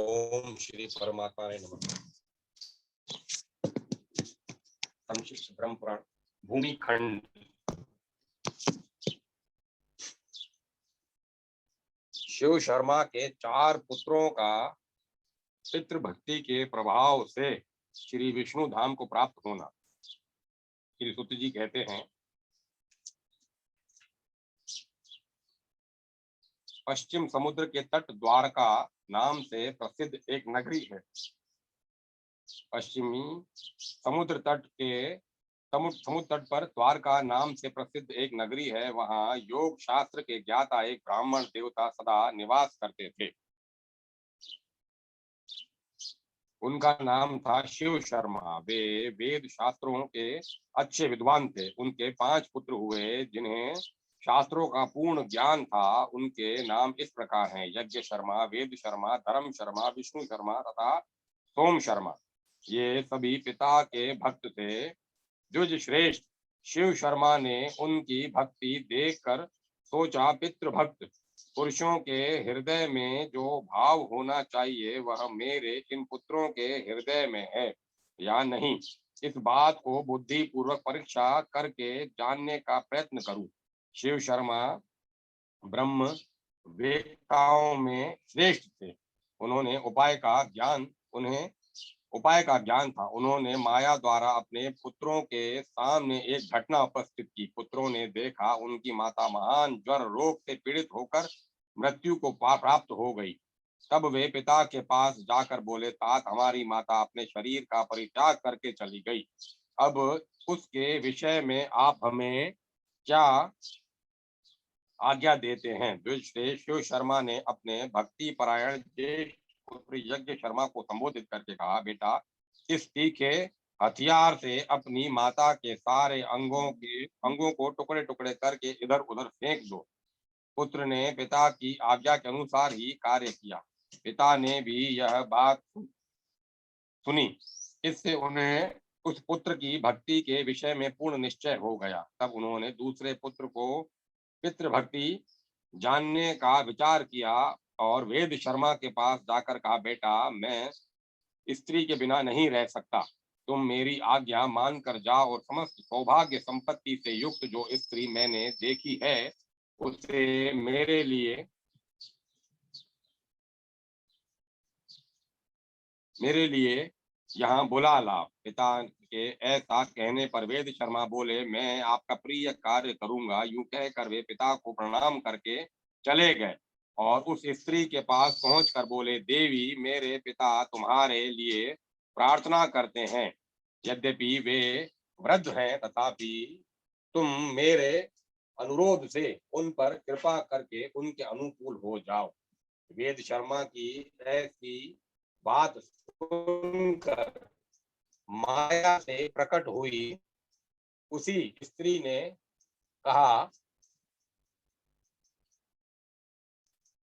ओम श्री परमात्मा ने नमः। संक्षिप्त ब्रह्म पुराण भूमि खंड। शिव शर्मा के 4 पुत्रों का पितृभक्ति के प्रभाव से श्री विष्णु धाम को प्राप्त होना। श्री सूत जी कहते हैं, पश्चिम समुद्र के तट द्वारका नाम से प्रसिद्ध एक नगरी है। पश्चिमी समुद्र तट पर द्वारका नाम से प्रसिद्ध एक नगरी है। वहां योग शास्त्र के ज्ञाता एक ब्राह्मण देवता सदा निवास करते थे। उनका नाम था शिव शर्मा। वे वेद शास्त्रों के अच्छे विद्वान थे। उनके 5 पुत्र हुए जिन्हें शास्त्रों का पूर्ण ज्ञान था। उनके नाम इस प्रकार हैं: यज्ञ शर्मा, वेद शर्मा, धर्म शर्मा, विष्णु शर्मा तथा सोम शर्मा। ये सभी पिता के भक्त थे। द्विज श्रेष्ठ शिव शर्मा ने उनकी भक्ति देखकर सोचा, पितृभक्त पुरुषों के हृदय में जो भाव होना चाहिए वह मेरे इन पुत्रों के हृदय में है या नहीं। इस बात को बुद्धि पूर्वक परीक्षा करके जानने का प्रयत्न करूं। शिव शर्मा ब्रह्म वेत्ताओं में श्रेष्ठ थे। उपाय का ज्ञान था। उन्होंने माया द्वारा अपने पुत्रों के सामने एक घटना उपस्थित की। पुत्रों ने देखा उनकी माता महान ज्वर रोग से पीड़ित होकर मृत्यु को प्राप्त हो गई। तब वे पिता के पास जाकर बोले, तात, हमारी माता अपने शरीर का परित्याग करके चली गई। अब उसके विषय में आप हमें क्या आज्ञा देते हैं। द्विज से शिव शर्मा ने अपने भक्ति परायण ज्येष्ठ पुत्र यज्ञ शर्मा को संबोधित करके कहा, बेटा, इस तीखे हथियार से अपनी माता के सारे अंगों को टुकड़े टुकड़े करके इधर उधर फेंक दो। पुत्र ने पिता की आज्ञा के अनुसार ही कार्य किया। पिता ने भी यह बात सुनी। इससे उन्हें उस पुत्र की भक्ति के विषय में पूर्ण निश्चय हो गया। तब उन्होंने दूसरे पुत्र को पितृभक्ति जानने का विचार किया और वेद शर्मा के पास जाकर कहा, बेटा, मैं स्त्री के बिना नहीं रह सकता। तुम मेरी आज्ञा मानकर जाओ और समस्त सौभाग्य संपत्ति से युक्त जो स्त्री मैंने देखी है उसे मेरे लिए यहाँ बुला ला। पिता के ऐसा कहने पर वेद शर्मा बोले, मैं आपका प्रिय कार्य करूंगा। यूं कहकर वे पिता को प्रणाम करके चले गए और उस स्त्री के पास पहुंचकर बोले, देवी, मेरे पिता तुम्हारे लिए प्रार्थना करते हैं। यद्यपि वे वृद्ध हैं तथापि तुम मेरे अनुरोध से उन पर कृपा करके उनके अनुकूल हो जाओ। वेद शर्मा की ऐसी बात सुनकर माया से प्रकट हुई उसी स्त्री ने कहा,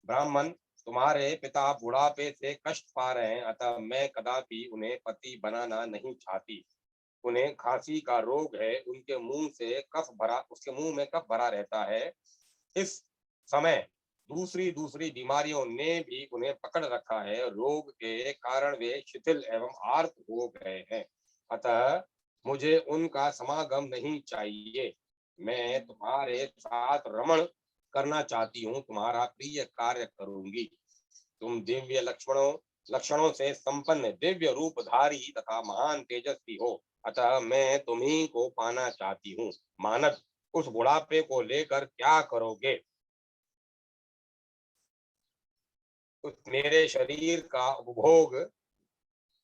ब्राह्मण, तुम्हारे पिता बुढ़ापे से कष्ट पा रहे हैं, अतः मैं कदापि उन्हें पति बनाना नहीं चाहती। उन्हें खांसी का रोग है। उसके मुंह में कफ भरा रहता है। इस समय दूसरी बीमारियों ने भी उन्हें पकड़ रखा है। रोग के कारण वे शिथिल एवं आर्त हो गए हैं। अतः मुझे उनका समागम नहीं चाहिए। मैं तुम्हारे साथ रमण करना चाहती हूँ, तुम्हारा प्रिय कार्य करूंगी। तुम दिव्य लक्षणों से संपन्न, दिव्य रूपधारी तथा महान तेजस्वी हो, अतः मैं तुम्ही को पाना चाहती हूँ। मानद, उस बुढ़ापे को लेकर क्या करोगे? मेरे शरीर का उपभोग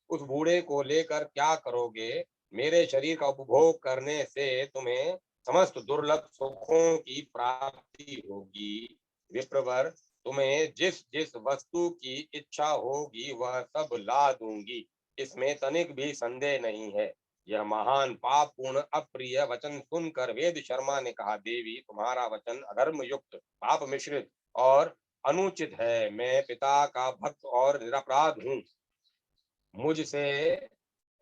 उस बूढ़े को लेकर क्या करोगे? मेरे शरीर का उपभोग करने से तुम्हें समस्त दुर्लभ सुखों की प्राप्ति होगी। विप्रवर, तुम्हें जिस जिस वस्तु की इच्छा होगी वह सब ला दूंगी, इसमें तनिक भी संदेह नहीं है। यह महान पाप पूर्ण अप्रिय वचन सुनकर वेद शर्मा ने कहा, देवी, तुम्हारा वचन अधर्म युक्त, पाप मिश्रित और अनुचित है। मैं पिता का भक्त और निरपराध हूँ। मुझसे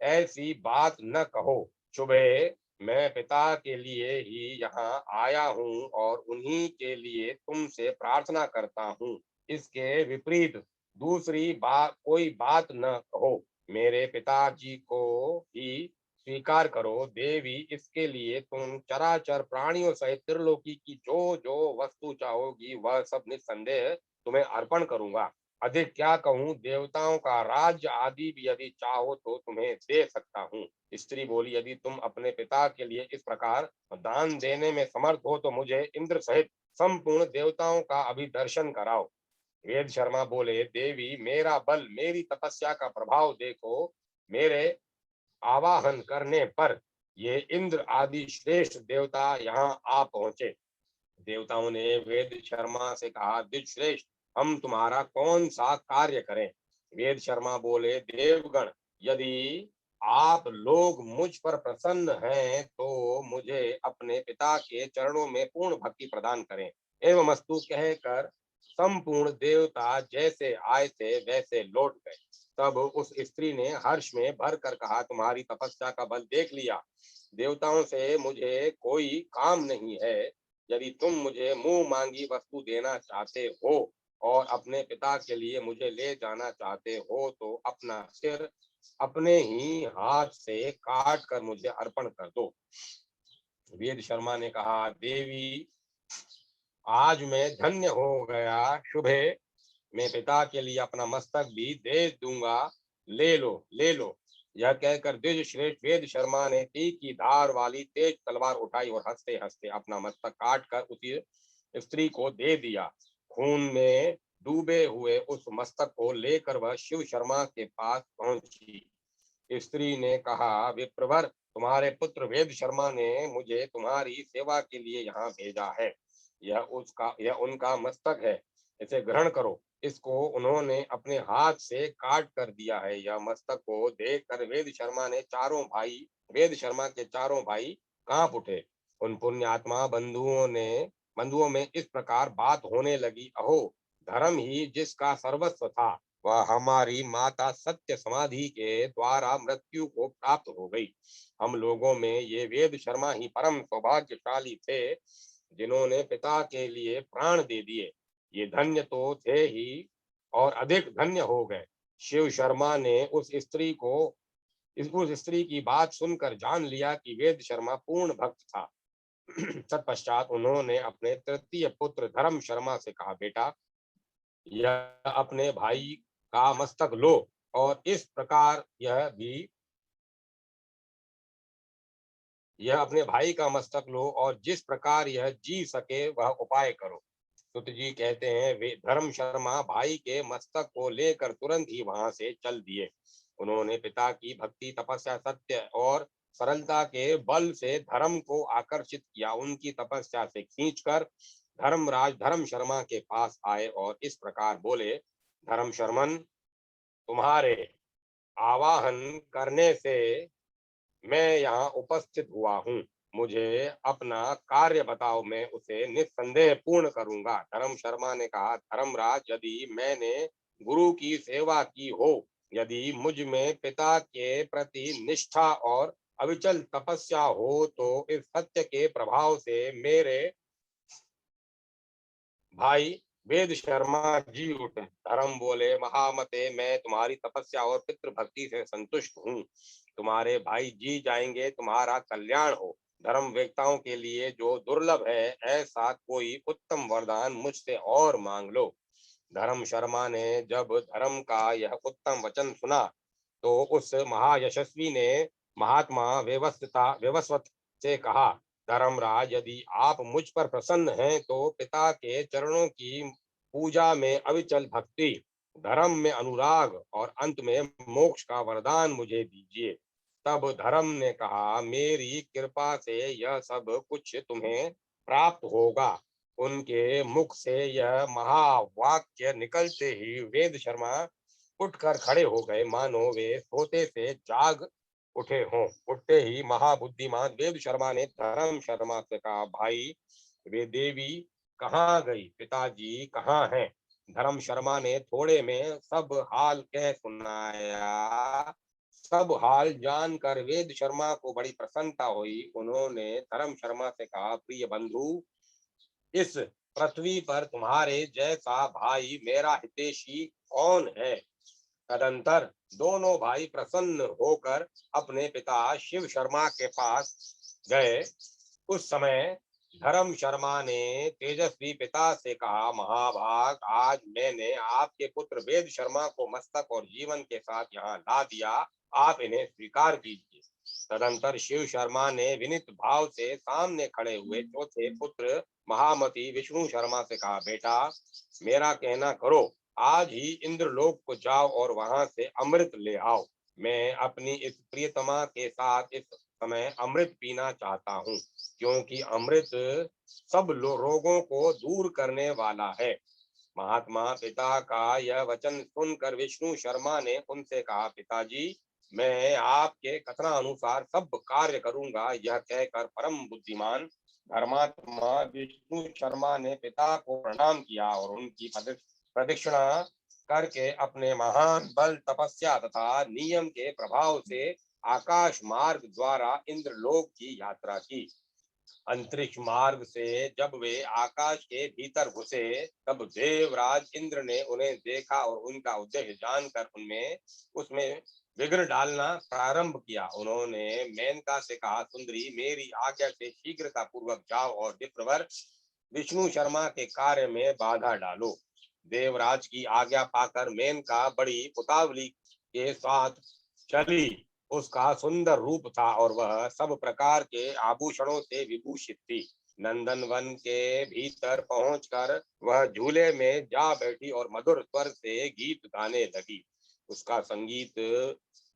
ऐसी बात न कहो। सुबह मैं पिता के लिए ही यहाँ आया हूँ और उन्हीं के लिए तुमसे प्रार्थना करता हूँ। इसके विपरीत दूसरी बात कोई बात न कहो, मेरे पिताजी को ही स्वीकार करो। देवी, इसके लिए तुम चराचर प्राणियों सहित त्रिलोकी की जो जो वस्तु चाहोगी वह सब निस्संदेह तुम्हें अर्पण करूंगा। अधिक क्या कहूँ, देवताओं का राज्य आदि भी यदि चाहो तो तुम्हें दे सकता हूँ। स्त्री बोली, यदि तुम अपने पिता के लिए इस प्रकार दान देने में समर्थ हो तो मुझे इंद्र सहित संपूर्ण देवताओं का अभिदर्शन कराओ। वेद शर्मा बोले, देवी, मेरा बल, मेरी तपस्या का प्रभाव देखो। मेरे आवाहन करने पर ये इंद्र आदि श्रेष्ठ देवता यहाँ आ पहुंचे। देवताओं ने वेद शर्मा से कहा, द्विज श्रेष्ठ, हम तुम्हारा कौन सा कार्य करें। वेद शर्मा बोले, देवगण, यदि आप लोग मुझ पर प्रसन्न हैं तो मुझे अपने पिता के चरणों में पूर्ण भक्ति प्रदान करें। एवं अस्तु कहकर संपूर्ण देवता जैसे आए थे वैसे लौट गए। तब उस स्त्री ने हर्ष में भर कर कहा, तुम्हारी तपस्या का बल देख लिया। देवताओं से मुझे कोई काम नहीं है। यदि तुम मुझे मुंह मांगी वस्तु देना चाहते हो और अपने पिता के लिए मुझे ले जाना चाहते हो तो अपना सिर अपने ही हाथ से काट कर मुझे अर्पण कर दो। वेद शर्मा ने कहा, देवी, आज मैं धन्य हो गया। शुभ है, मैं पिता के लिए अपना मस्तक भी दे दूंगा। ले लो, ले लो। यह कहकर द्विज श्रेष्ठ वेद शर्मा ने तीर की धार वाली तेज तलवार उठाई और हंसते हंसते अपना मस्तक काट कर उसी स्त्री को दे दिया। खून में डूबे हुए उस मस्तक को लेकर वह शिव शर्मा के पास पहुंची। स्त्री ने कहा, विप्रवर, तुम्हारे पुत्र वेद शर्मा ने मुझे तुम्हारी सेवा के लिए यहाँ भेजा है। यह उनका मस्तक है, इसे ग्रहण करो। इसको उन्होंने अपने हाथ से काट कर दिया है। यह मस्तक को देखकर वेद शर्मा के चारों भाई कांप उठे। उन पुण्यात्मा बंधुओं में इस प्रकार बात होने लगी, अहो, धर्म ही जिसका सर्वस्व था वह हमारी माता सत्य समाधि के द्वारा मृत्यु को प्राप्त हो गई। हम लोगों में ये वेद शर्मा ही परम सौभाग्यशाली थे जिन्होंने पिता के लिए प्राण दे दिए। ये धन्य तो थे ही और अधिक धन्य हो गए। शिव शर्मा ने उस स्त्री की बात सुनकर जान लिया कि वेद शर्मा पूर्ण भक्त था। तत्पश्चात उन्होंने अपने तृतीय पुत्र धर्म शर्मा से कहा, बेटा, यह अपने भाई का मस्तक लो और इस प्रकार यह अपने भाई का मस्तक लो और जिस प्रकार यह जी सके वह उपाय करो। सुत जी कहते हैं, वे धर्म शर्मा भाई के मस्तक को लेकर तुरंत ही वहां से चल दिए। उन्होंने पिता की भक्ति, तपस्या, सत्य और सरलता के बल से धर्म को आकर्षित किया। उनकी तपस्या से खींचकर धर्मराज धर्म शर्मा के पास आए और इस प्रकार बोले, धर्म शर्मन, तुम्हारे आवाहन करने से मैं यहाँ उपस्थित हुआ हूँ। मुझे अपना कार्य बताओ, मैं उसे निस्संदेह पूर्ण करूंगा। धर्म शर्मा ने कहा, धर्मराज, यदि मैंने गुरु की सेवा की हो, यदि मुझ में पिता के प्रति निष्ठा और अविचल तपस्या हो तो इस सत्य के प्रभाव से मेरे भाई वेद शर्मा जी उठे। धर्म बोले, महामते, मैं तुम्हारी तपस्या और पितृ भक्ति से संतुष्ट हूँ। तुम्हारे भाई जी जाएंगे, तुम्हारा कल्याण हो। धर्म वेत्ताओं के लिए जो दुर्लभ है, ऐसा कोई उत्तम वरदान मुझसे और मांग लो। धर्म शर्मा ने जब धर्म का यह उत्तम वचन सुना तो उस महायशस्वी ने महात्मा व्यवस्वत से कहा, धर्मराज, यदि आप मुझ पर प्रसन्न हैं तो पिता के चरणों की पूजा में अविचल भक्ति, धर्म में अनुराग और अंत में मोक्ष का वरदान मुझे दीजिए। तब धर्म ने कहा, मेरी कृपा से यह सब कुछ तुम्हें प्राप्त होगा। उनके मुख से यह महावाक्य निकलते ही वेद शर्मा उठकर खड़े हो गए, मानो वे सोते से जाग उठे हों। उठते ही महाबुद्धिमान वेद शर्मा ने धर्म शर्मा से कहा, भाई, वे देवी कहाँ गई, पिताजी कहाँ हैं। धर्म शर्मा ने थोड़े में सब हाल कह सुनाया। सब हाल जानकर वेद शर्मा को बड़ी प्रसन्नता हुई। उन्होंने धर्म शर्मा से कहा, प्रिय बंधु, इस पृथ्वी पर तुम्हारे जैसा भाई मेरा हितैषी कौन है। तदंतर दोनों भाई प्रसन्न होकर अपने पिता शिव शर्मा के पास गए। उस समय धर्म शर्मा ने तेजस्वी पिता से कहा, महाभाग, आज मैंने आपके पुत्र वेद शर्मा को मस्तक और जीवन के साथ यहाँ ला दिया, आप इन्हें स्वीकार कीजिए। तदंतर शिव शर्मा ने विनित भाव से सामने खड़े हुए चौथे पुत्र महामती विष्णु शर्मा से कहा, बेटा मेरा कहना करो, आज ही इंद्रलोक को जाओ और वहां से अमृत ले आओ। मैं अपनी इस प्रियतमा के साथ इस समय अमृत पीना चाहता हूँ, क्योंकि अमृत सब रोगों को दूर करने वाला है। महात्मा पिता का यह वचन सुनकर विष्णु शर्मा ने उनसे कहा, पिताजी मैं आपके कथनानुसार सब कार्य करूंगा। यह कहकर परम बुद्धिमान धर्मात्मा विष्णु शर्मा ने पिता को प्रणाम किया और उनकी प्रदक्षिणा करके अपने महान बल, तपस्या तथा नियम के प्रभाव से आकाश मार्ग द्वारा इंद्रलोक की यात्रा की। अंतरिक्ष मार्ग से जब वे आकाश के भीतर घुसे, तब देवराज इंद्र ने उन्हें देखा और उनका उद्देश्य जानकर उनमें उसमें विघ्न डालना प्रारंभ किया। उन्होंने मेनका से कहा, सुंदरी मेरी आज्ञा से शीघ्रता पूर्वक जाओ और विप्रवर विष्णु शर्मा के कार्य में बाधा डालो। देवराज की आज्ञा पाकर मेनका बड़ी उतावली के साथ चली। उसका सुंदर रूप था और वह सब प्रकार के आभूषणों से विभूषित थी। नंदन वन के भीतर पहुंचकर वह झूले में जा बैठी और मधुर स्वर से गीत गाने लगी। उसका संगीत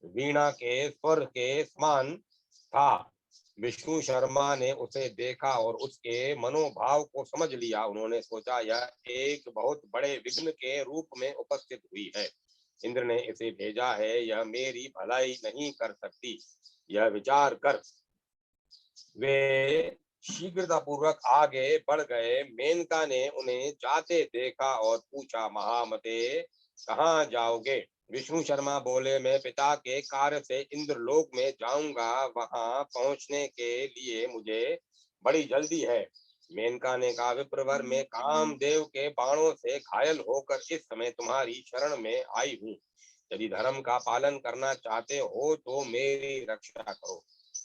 वीणा के स्वर के समान था। विष्णु शर्मा ने उसे देखा और उसके मनोभाव को समझ लिया। उन्होंने सोचा, यह एक बहुत बड़े विघ्न के रूप में उपस्थित हुई है। इंद्र ने इसे भेजा है, यह मेरी भलाई नहीं कर सकती। यह विचार कर वे शीघ्रता पूर्वक आगे बढ़ गए। मेनका ने उन्हें जाते देखा और पूछा, महामते कहाँ जाओगे। विष्णु शर्मा बोले, मैं पिता के कार्य से इंद्रलोक में जाऊंगा, वहां पहुंचने के लिए मुझे बड़ी जल्दी है। मेनका ने कहा, विप्रवर मैं कामदेव के बाणों से घायल होकर इस समय तुम्हारी शरण में आई हूँ। यदि धर्म का पालन करना चाहते हो तो मेरी रक्षा करो।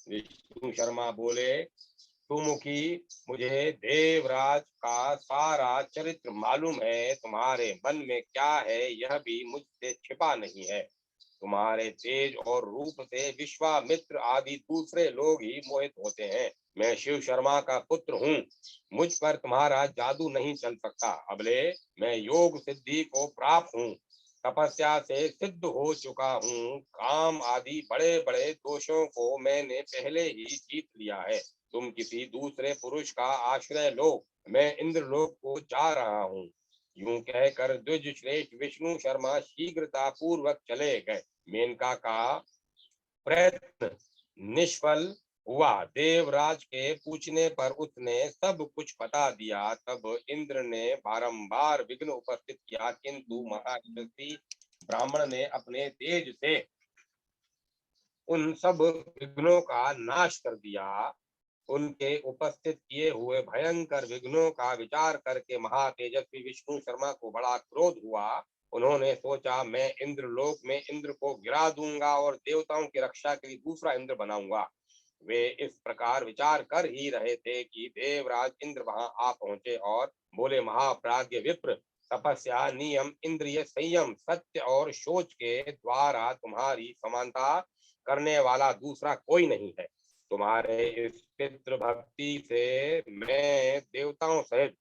विष्णु शर्मा बोले, सुमुखी, मुझे देवराज का सारा चरित्र मालूम है। तुम्हारे मन में क्या है यह भी मुझसे छिपा नहीं है। तुम्हारे तेज और रूप से विश्वामित्र आदि दूसरे लोग ही मोहित होते हैं। मैं शिव शर्मा का पुत्र हूँ, मुझ पर तुम्हारा जादू नहीं चल सकता। अबले मैं योग सिद्धि को प्राप्त हूँ, तपस्या से सिद्ध हो चुका हूँ। काम आदि बड़े बड़े दोषों को मैंने पहले ही जीत लिया है। तुम किसी दूसरे पुरुष का आश्रय लो, मैं इंद्रलोक को जा रहा हूँ। यूं कहकर द्विज श्रेष्ठ विष्णु शर्मा शीघ्रता पूर्वक चले गए। मेनका का प्रयत्न निष्फल हुआ। देवराज के पूछने पर उसने सब कुछ बता दिया। तब इंद्र ने बारंबार विघ्न उपस्थित किया, किंतु महायशस्वी ब्राह्मण ने अपने तेज से उन सब विघ्नों का नाश कर दिया। उनके उपस्थित किए हुए भयंकर विघ्नों का विचार करके महातेजस्वी विष्णु शर्मा को बड़ा क्रोध हुआ। उन्होंने सोचा, मैं इंद्रलोक में इंद्र को गिरा दूंगा और देवताओं की रक्षा के लिए दूसरा इंद्र बनाऊंगा। वे इस प्रकार विचार कर ही रहे थे कि देवराज इंद्र वहां आ पहुंचे और बोले, महाप्राज्ञ विप्र, तपस्या, नियम, इंद्रिय संयम, सत्य और शोच के द्वारा तुम्हारी समानता करने वाला दूसरा कोई नहीं है। तुम्हारे इस पितृ भक्ति से मैं देवताओं सहित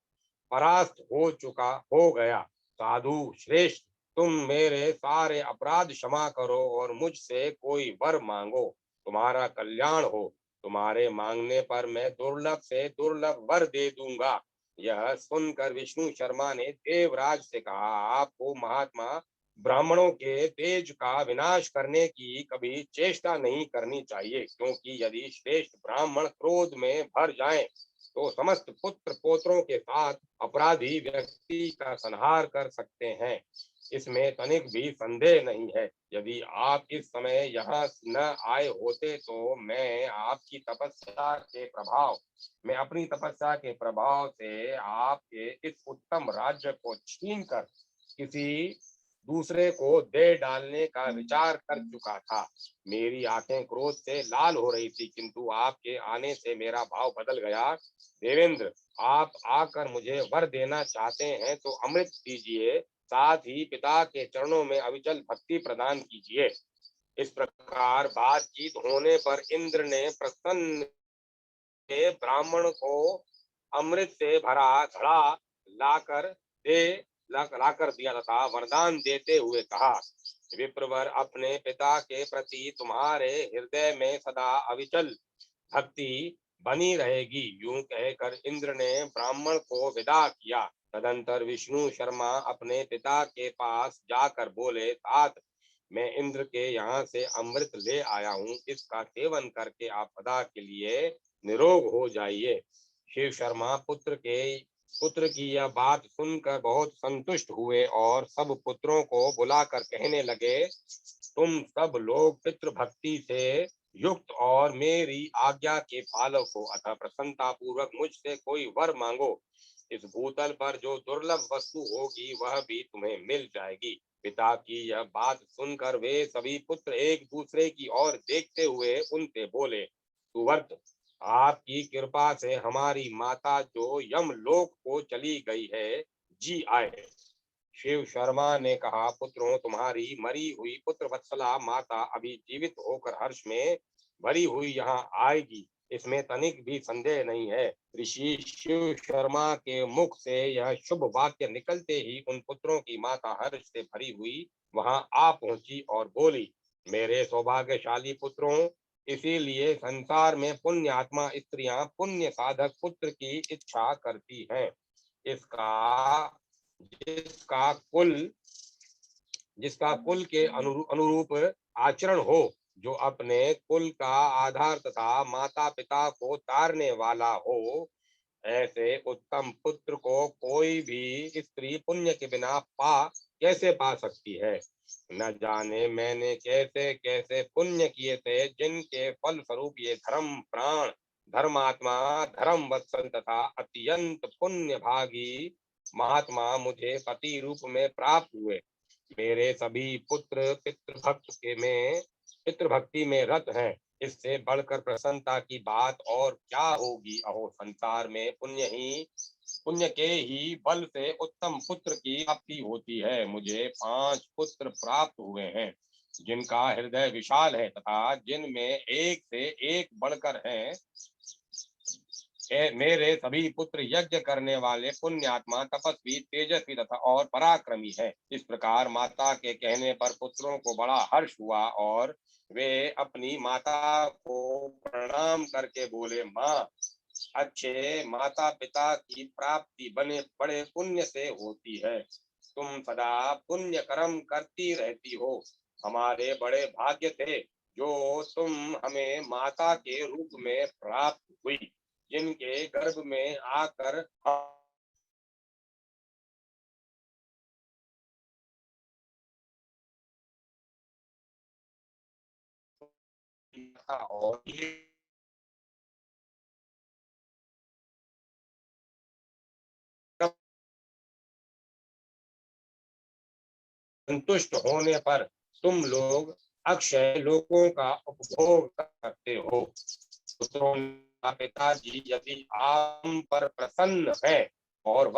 परास्त हो गया। साधु श्रेष्ठ, तुम मेरे सारे अपराध क्षमा करो और मुझसे कोई वर मांगो, तुम्हारा कल्याण हो। तुम्हारे मांगने पर मैं दुर्लभ से दुर्लभ वर दे दूंगा। यह सुनकर विष्णु शर्मा ने देवराज से कहा, आपको महात्मा ब्राह्मणों के तेज का विनाश करने की कभी चेष्टा नहीं करनी चाहिए, क्योंकि यदि श्रेष्ठ ब्राह्मण क्रोध में भर जाएं तो समस्त पुत्र पोत्रों के साथ अपराधी व्यक्ति का संहार कर सकते हैं। इसमें तनिक भी संदेह नहीं है। यदि आप इस समय यहाँ न आए होते तो मैं अपनी तपस्या के प्रभाव से आपके इस उत्तम राज्य को छीनकर किसी दूसरे को दे डालने का विचार कर चुका था। मेरी आंखें क्रोध से लाल हो रही थी, किंतु आपके आने से मेरा भाव बदल गया। देवेंद्र, आप आकर मुझे वर देना चाहते हैं तो अमृत दीजिए, साथ ही पिता के चरणों में अविचल भक्ति प्रदान कीजिए। इस प्रकार बातचीत होने पर इंद्र ने प्रसन्न ब्राह्मण को अमृत से भरा घड़ा लाकर लाकर दिया तथा वरदान देते हुए कहा, विप्रवर, अपने पिता के प्रति तुम्हारे हृदय में सदा अविचल भक्ति बनी रहेगी। यूं कहकर इंद्र ने ब्राह्मण को विदा किया। तदंतर विष्णु शर्मा अपने पिता के पास जाकर बोले, तात, मैं इंद्र के यहाँ से अमृत ले आया हूँ, इसका सेवन करके आप सदा के लिए निरोग हो जाइए। शिव शर्मा पुत्र की यह बात सुनकर बहुत संतुष्ट हुए और सब पुत्रों को बुलाकर कहने लगे, तुम सब लोग पितृभक्ति से युक्त और मेरी आज्ञा के पालक हो, अतः प्रसन्नता पूर्वक मुझसे कोई वर मांगो। इस भूतल पर जो दुर्लभ वस्तु होगी वह भी तुम्हें मिल जाएगी। पिता की यह बात सुनकर वे सभी पुत्र एक दूसरे की ओर देखते हुए उनसे बोले, सुवर्त, आपकी कृपा से हमारी माता जो यमलोक को चली गई है, जी आए। शिव शर्मा ने कहा, पुत्रों, तुम्हारी मरी हुई पुत्र वत्सला माता अभी जीवित होकर हर्ष में भरी हुई यहाँ आएगी, इसमें तनिक भी संदेह नहीं है। ऋषि शिव शर्मा के मुख से यह शुभ वाक्य निकलते ही उन पुत्रों की माता हर्ष से भरी हुई वहां आ पहुंची और बोली, मेरे सौभाग्यशाली पुत्रों, इसीलिए संसार में पुण्य आत्मा स्त्रियां पुण्य साधक पुत्र की इच्छा करती हैं। इसका जिसका कुल जिसका कुल के अनुरूप आचरण हो, जो अपने कुल का आधार तथा माता पिता को तारने वाला हो, ऐसे उत्तम पुत्र को कोई भी स्त्री पुण्य के बिना कैसे पा सकती है। न जाने मैंने कैसे कैसे पुण्य किए थे, जिनके फल स्वरूप ये धर्म प्राण, धर्मात्मा, धर्म वत्सल तथा अत्यंत पुण्य भागी महात्मा मुझे पति रूप में प्राप्त हुए। मेरे सभी पुत्र पितृभक्ति में रत हैं। इससे बढ़कर प्रसन्नता की बात और क्या होगी। अहो, संसार में पुण्य के ही बल से उत्तम पुत्र की प्राप्ति होती है। मुझे 5 पुत्र प्राप्त हुए हैं, जिनका हृदय विशाल है तथा जिनमें एक से एक बढ़कर हैं। मेरे सभी पुत्र यज्ञ करने वाले पुण्यात्मा, तपस्वी, तेजस्वी तथा और पराक्रमी है। इस प्रकार माता के कहने पर पुत्रों को बड़ा हर्ष हुआ और वे अपनी माता को प्रणाम करके बोले, माँ, अच्छे माता पिता की प्राप्ति बड़े पुण्य से होती है। तुम सदा पुण्य कर्म करती रहती हो। हमारे बड़े भाग्य थे जो तुम हमें माता के रूप में प्राप्त हुई, जिनके गर्भ में आकर और संतुष्ट होने पर तुम लोग अक्षय लोकों का उपभोग करते हो। पुत्रों, पिताजी यदि आप पर प्रसन्न है और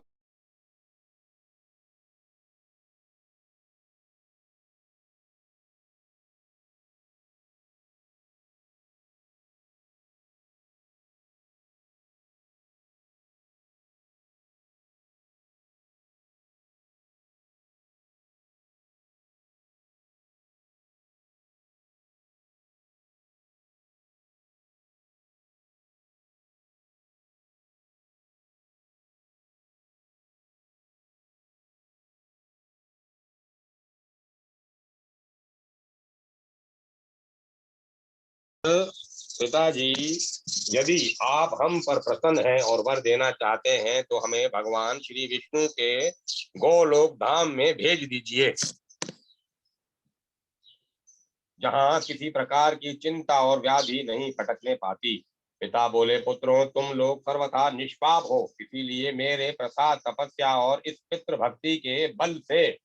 पिताजी, यदि आप हम पर प्रसन्न हैं और वर देना चाहते हैं तो हमें भगवान श्री विष्णु के गोलोक धाम में भेज दीजिए, जहाँ किसी प्रकार की चिंता और व्याधि नहीं फटकने पाती। पिता बोले, पुत्रों, तुम लोग सर्वथा निष्पाप हो, इसीलिए मेरे प्रसाद, तपस्या और इस पितृ भक्ति के बल से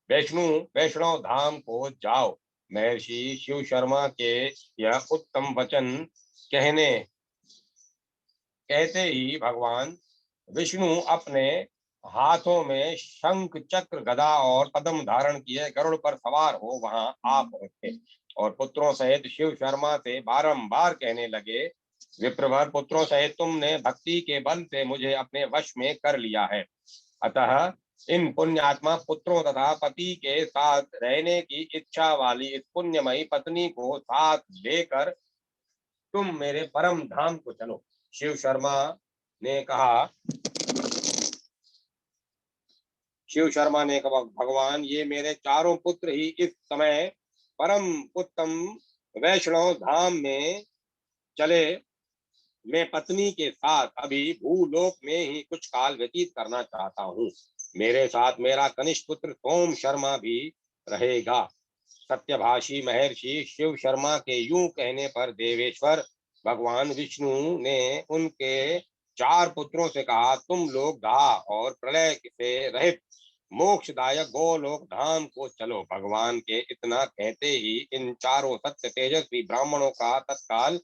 वैष्णव धाम को जाओ। महर्षि शिव शर्मा के यह उत्तम वचन कहने कहते ही भगवान विष्णु अपने हाथों में शंख चक्र गदा और पद्म धारण किए गरुड़ पर सवार हो वहां आ पहुंचे और पुत्रों सहित शिव शर्मा से बारंबार कहने लगे, विप्रवर, पुत्रों सहित तुमने भक्ति के बल से मुझे अपने वश में कर लिया है। अतः इन पुण्यात्मा पुत्रों तथा पति के साथ रहने की इच्छा वाली इस पुण्यमयी पत्नी को साथ लेकर तुम मेरे परम धाम को चलो। शिव शर्मा ने कहा शिव शर्मा ने कहा, भगवान, ये मेरे चारों पुत्र ही इस समय परम उत्तम वैष्णव धाम में चले। मैं पत्नी के साथ अभी भूलोक में ही कुछ काल व्यतीत करना चाहता हूँ। मेरे साथ मेरा कनिष्ठ पुत्र सोम शर्मा भी रहेगा। सत्यभाषी महर्षि शिव शर्मा के यूं कहने पर देवेश्वर भगवान विष्णु ने उनके चार पुत्रों से कहा, तुम लोग दाह और प्रलय से रहित मोक्षदायक गोलोक धाम को चलो। भगवान के इतना कहते ही इन चारों सत्य तेजस्वी ब्राह्मणों का तत्काल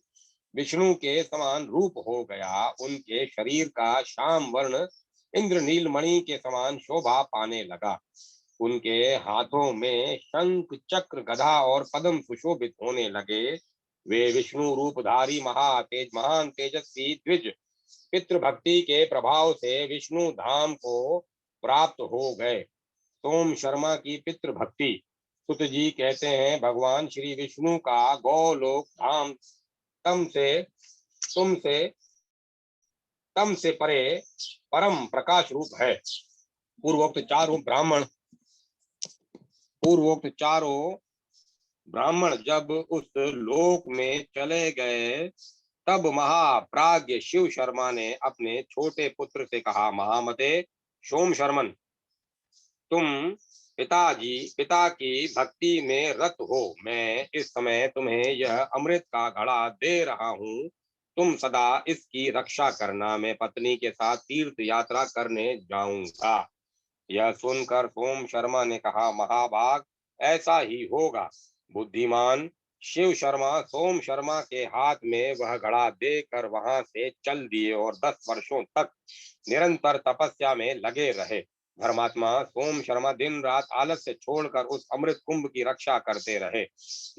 विष्णु के समान रूप हो गया। उनके शरीर का श्याम वर्ण इंद्रनील मणि के समान शोभा पाने लगा। उनके हाथों में शंख चक्र गदा और पद्म सुशोभित होने लगे। वे विष्णु रूपधारी महान तेजस्वी द्विज पितृभक्ति के प्रभाव से विष्णु धाम को प्राप्त हो गए। सोम शर्मा की पितृभक्ति। सुत जी कहते हैं, भगवान श्री विष्णु का गोलोक धाम तम से तुमसे तम से परे परम प्रकाश रूप है। पूर्वोक्त चारों ब्राह्मण जब उस लोक में चले गए तब महाप्राज्य शिव शर्मा ने अपने छोटे पुत्र से कहा, महामते सोम शर्मन, तुम पिता की भक्ति में रत हो। मैं इस समय तुम्हें यह अमृत का घड़ा दे रहा हूँ। तुम सदा इसकी रक्षा करना। मैं पत्नी के साथ तीर्थ यात्रा करने जाऊंगा। यह सुनकर सोम शर्मा ने कहा, महाभाग, ऐसा ही होगा। बुद्धिमान शिव शर्मा सोम शर्मा के हाथ में वह घड़ा देकर वहां से चल दिए और 10 वर्षों तक निरंतर तपस्या में लगे रहे। धर्मात्मा सोम शर्मा दिन रात आलस्य छोड़कर उस अमृत कुंभ की रक्षा करते रहे।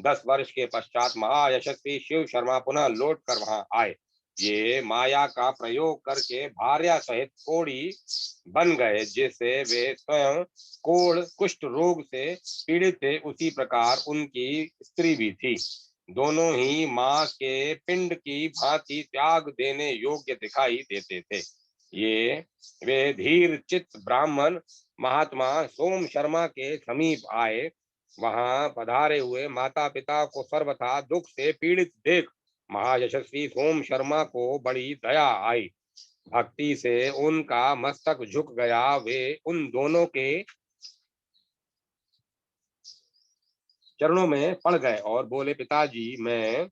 10 वर्ष के पश्चात महायशस्वी शिव शर्मा पुनः लौट कर वहां आए। ये माया का प्रयोग करके भार्या सहित कोढ़ी बन गए। जिससे वे स्वयं कोढ़ कुष्ठ रोग से पीड़ित थे, उसी प्रकार उनकी स्त्री भी थी। दोनों ही मां के पिंड की भांति त्याग देने योग्य दिखाई देते थे। ये वे धीर चित्त ब्राह्मण महात्मा सोम शर्मा के समीप आए। वहां पधारे हुए माता पिता को सर्वथा दुख से पीड़ित देख महायशस्वी सोम शर्मा को बड़ी दया आई। भक्ति से उनका मस्तक झुक गया। वे उन दोनों के चरणों में पड़ गए और बोले, पिताजी, मैं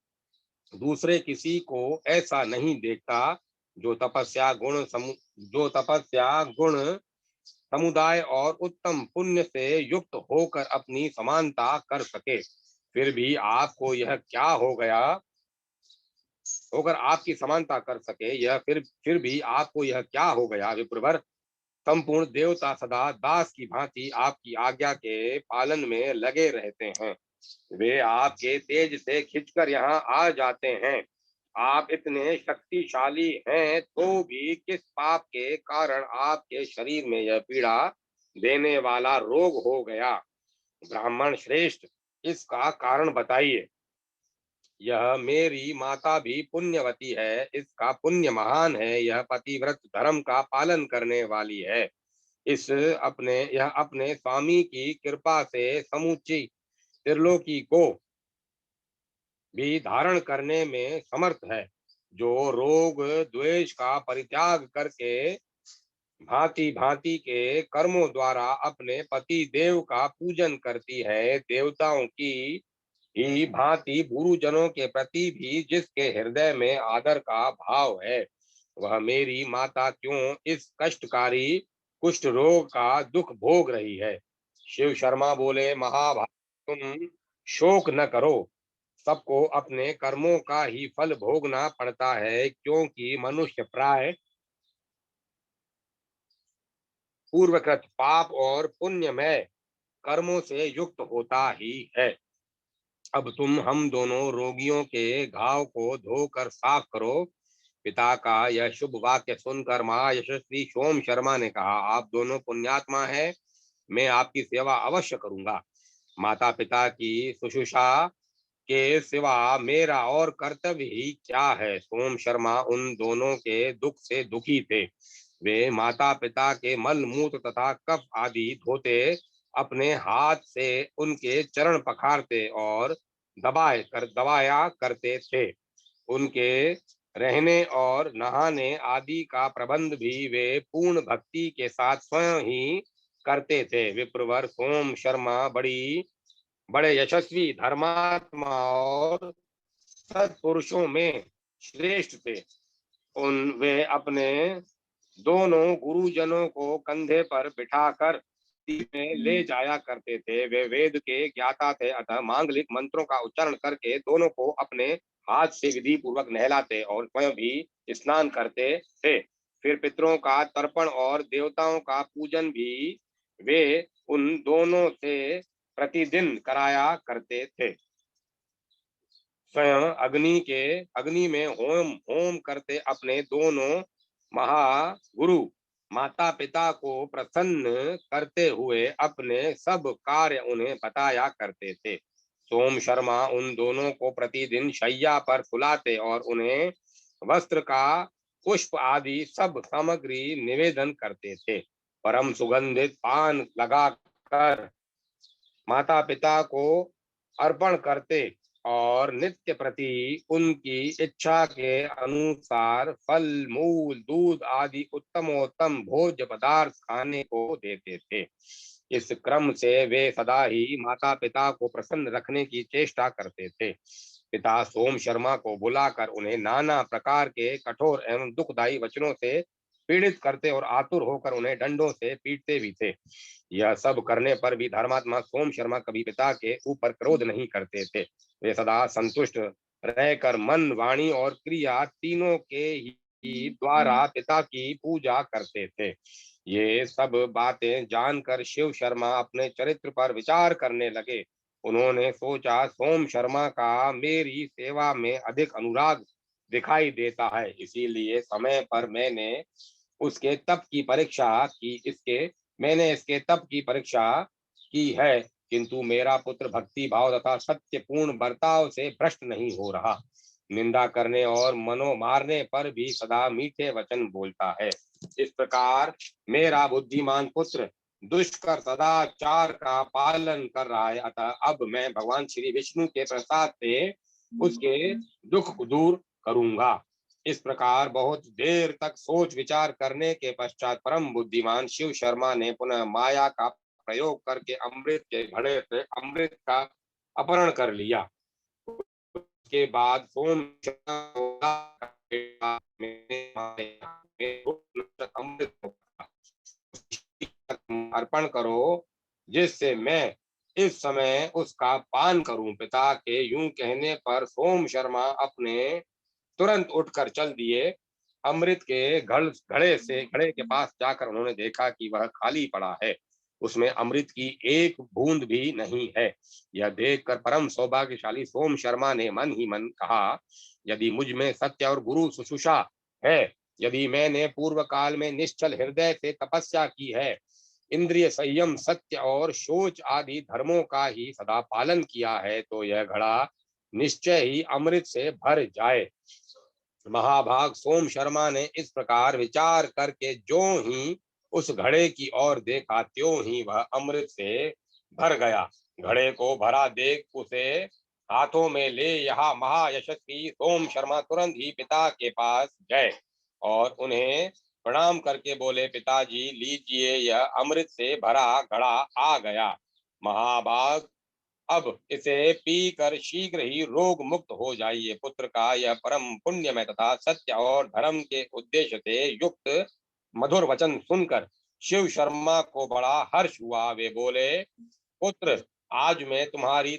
दूसरे किसी को ऐसा नहीं देखता जो तपस्या गुण समुदाय और उत्तम पुण्य से युक्त होकर अपनी समानता कर सके। फिर भी आपको यह क्या हो गया होकर आपकी समानता कर सके, यह फिर भी आपको यह क्या हो गया। विप्रवर, संपूर्ण देवता सदा दास की भांति आपकी आज्ञा के पालन में लगे रहते हैं। वे आपके तेज से खिंचकर यहाँ आ जाते हैं। आप इतने शक्तिशाली हैं तो भी किस पाप के कारण आपके शरीर में यह पीड़ा देने वाला रोग हो गया। ब्राह्मण श्रेष्ठ, इसका कारण बताइए। यह मेरी माता भी पुण्यवती है, इसका पुण्य महान है। यह पतिव्रत धर्म का पालन करने वाली है। यह अपने स्वामी की कृपा से समूची त्रिलोकी को भी धारण करने में समर्थ है। जो रोग द्वेष का परित्याग करके भांति भांति के कर्मों द्वारा अपने पति देव का पूजन करती है, देवताओं की ही भांति गुरुजनों के प्रति भी जिसके हृदय में आदर का भाव है, वह मेरी माता क्यों इस कष्टकारी कुष्ठ रोग का दुख भोग रही है। शिव शर्मा बोले, महाभाग तुम शोक न करो, सबको अपने कर्मों का ही फल भोगना पड़ता है, क्योंकि मनुष्य प्राय पूर्वकृत पाप और पुण्यमय कर्मों से युक्त होता ही है। अब तुम हम दोनों रोगियों के घाव को धोकर साफ करो। पिता का यह शुभ वाक्य सुनकर महायशस्वी सोम शर्मा ने कहा, आप दोनों पुण्यात्मा हैं, मैं आपकी सेवा अवश्य करूंगा। माता पिता की शुश्रूषा के सिवा मेरा और कर्तव्य ही क्या है। सोम शर्मा उन दोनों के दुख से दुखी थे। वे माता पिता के मल मूत्र तथा कफ आदि धोते, अपने हाथ से उनके चरण पखारते और दबाया करते थे। उनके रहने और नहाने आदि का प्रबंध भी वे पूर्ण भक्ति के साथ स्वयं ही करते थे। विप्रवर सोम शर्मा बड़े यशस्वी धर्मात्मा और सत्पुरुषों में श्रेष्ठ थे। उन वे अपने दोनों गुरुजनों को कंधे पर बिठाकर में ले जाया करते थे। वे वेद के ज्ञाता थे, अतः मांगलिक मंत्रों का उच्चारण करके दोनों को अपने हाथ से विधि पूर्वक नहलाते और स्वयं भी स्नान करते थे। फिर पितरों का तर्पण और देवताओं का पूजन भी वे उन दोनों से प्रतिदिन कराया करते थे। स्वयं अग्नि में होम होम करते अपने दोनों महागुरु माता पिता को प्रसन्न करते हुए अपने सब कार्य उन्हें बताया करते थे। सोम शर्मा उन दोनों को प्रतिदिन शैया पर सुलाते और उन्हें वस्त्र का पुष्प आदि सब सामग्री निवेदन करते थे। परम सुगंधित पान लगाकर माता पिता को अर्पण करते और नित्य प्रति उनकी इच्छा के अनुसार फल मूल दूध आदि उत्तमोत्तम भोज्य पदार्थ खाने को देते थे। इस क्रम से वे सदा ही माता पिता को प्रसन्न रखने की चेष्टा करते थे। पिता सोम शर्मा को बुलाकर उन्हें नाना प्रकार के कठोर एवं दुखदायी वचनों से पीड़ित करते और आतुर होकर उन्हें डंडों से पीटते भी थे। यह सब करने पर भी धर्मात्मा सोम शर्मा कभी पिता के ऊपर क्रोध नहीं करते थे। वे सदा संतुष्ट रहकर मन वाणी और क्रिया तीनों के ही द्वारा पिता की पूजा करते थे। ये सब बातें जानकर शिव शर्मा अपने चरित्र पर विचार करने लगे। उन्होंने सोचा, सोम शर्मा का मेरी सेवा में अधिक अनुराग दिखाई देता है, इसीलिए समय पर उसके तप की परीक्षा की इसके मैंने इसके तप की परीक्षा की है, किंतु मेरा पुत्र भक्ति भाव तथा सत्य पूर्ण बर्ताव से भ्रष्ट नहीं हो रहा। निंदा करने और मनो मारने पर भी सदा मीठे वचन बोलता है। इस प्रकार मेरा बुद्धिमान पुत्र दुष्कर सदाचार का पालन कर रहा है, अतः अब मैं भगवान श्री विष्णु के प्रसाद से उसके दुख को दूर करूंगा। इस प्रकार बहुत देर तक सोच विचार करने के पश्चात परम बुद्धिमान शिव शर्मा ने पुनः माया का प्रयोग करके अमृत के घड़े से अमृत का अपहरण कर लिया। उसके बाद सोम अमृत अर्पण करो, जिससे मैं इस समय उसका पान करूं। पिता के यूं कहने पर सोम शर्मा अपने तुरंत उठकर चल दिए। अमृत के घड़े के पास जाकर उन्होंने देखा कि वह खाली पड़ा है, उसमें अमृत की एक बूंद भी नहीं है। यह देखकर परम सौभाग्यशाली सोम शर्मा ने मन ही मन कहा, यदि मुझ में सत्य और गुरु शुश्रूषा है, यदि मैंने पूर्व काल में निश्चल हृदय से तपस्या की है, इंद्रिय संयम सत्य और शोच आदि धर्मों का ही सदा पालन किया है, तो यह घड़ा निश्चय ही अमृत से भर जाए। महाभाग सोम शर्मा ने इस प्रकार विचार करके जो ही उस घड़े की ओर देखा, त्यों ही वह अमृत से भर गया। घड़े को भरा देख उसे हाथों में ले यहाँ महायशस्वी सोम शर्मा तुरंत ही पिता के पास गए और उन्हें प्रणाम करके बोले, पिताजी लीजिए, यह अमृत से भरा घड़ा आ गया। महाभाग अब इसे पीकर शीघ्र ही रोग मुक्त हो जाइए। पुत्र का यह परम पुण्यमय तथा सत्य और धर्म के उद्देश्य से युक्त मधुर वचन सुनकर शिव शर्मा को बड़ा हर्ष हुआ। वे बोले, पुत्र, आज मैं तुम्हारी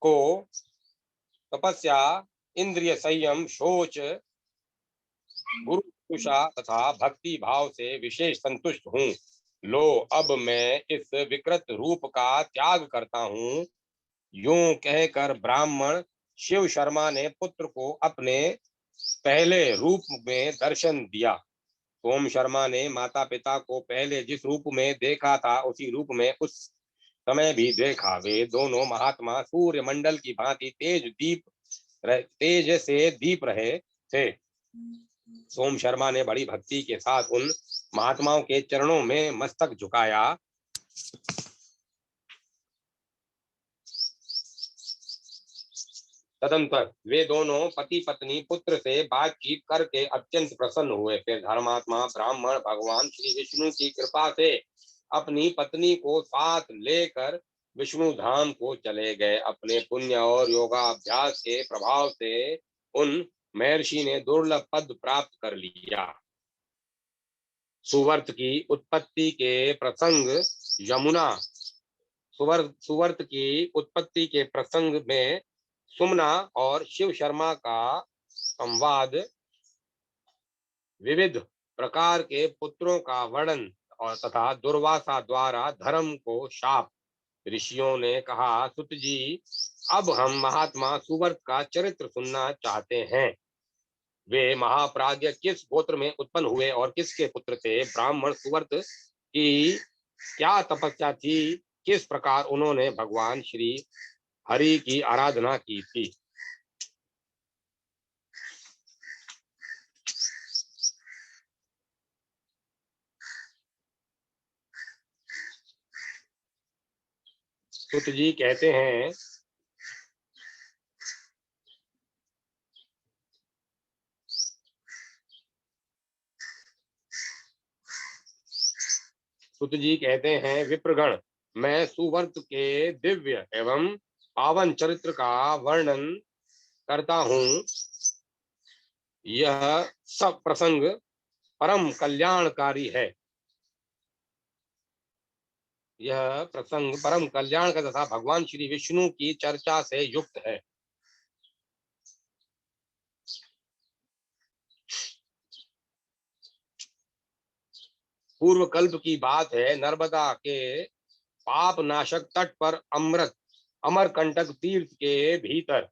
को तपस्या, इंद्रिय संयम, शोच, गुरु कुशा तथा भक्ति भाव से विशेष संतुष्ट हूँ। लो, अब मैं इस विकृत रूप का त्याग करता हूँ। यूं कहकर ब्राह्मण शिव शर्मा ने पुत्र को अपने पहले रूप में दर्शन दिया। सोम शर्मा ने माता पिता को पहले जिस रूप में देखा था उसी रूप में उस समय भी देखा। वे दोनों महात्मा सूर्य मंडल की भांति तेज से दीप रहे थे। सोम शर्मा ने बड़ी भक्ति के साथ उन महात्माओं के चरणों में मस्तक झुकाया। तदंतर वे दोनों पति पत्नी पुत्र से बातचीत करके अत्यंत प्रसन्न हुए। फिर धर्मात्मा ब्राह्मण भगवान श्री विष्णु की कृपा से अपनी पत्नी को साथ लेकर विष्णु धाम को चले गए। अपने पुण्य और योगाभ्यास के प्रभाव से उन महर्षि ने दुर्लभ पद प्राप्त कर लिया। सुवर्त की उत्पत्ति के प्रसंग यमुना सुवर्त की उत्पत्ति के प्रसंग में सुमना और शिव शर्मा का संवाद, विविध प्रकार के पुत्रों का वर्णन और तथा दुर्वासा द्वारा धर्म को शाप। ऋषियों ने कहा, सुत जी, अब हम महात्मा सुवर्त का चरित्र सुनना चाहते हैं। वे महाप्राज्य किस गोत्र में उत्पन्न हुए और किसके पुत्र थे? ब्राह्मण सुवर्त की क्या तपस्या थी? किस प्रकार उन्होंने भगवान श्री हरि की आराधना की थी? सुत जी कहते हैं, सुत जी कहते हैं, विप्रगण, मैं सुवर्त के दिव्य एवं पावन चरित्र का वर्णन करता हूँ। यह सब प्रसंग परम कल्याणकारी है। यह प्रसंग परम कल्याण का तथा भगवान श्री विष्णु की चर्चा से युक्त है। पूर्व कल्प की बात है। नर्मदा के पाप नाशक तट पर अमरकंटक तीर्थ के भीतर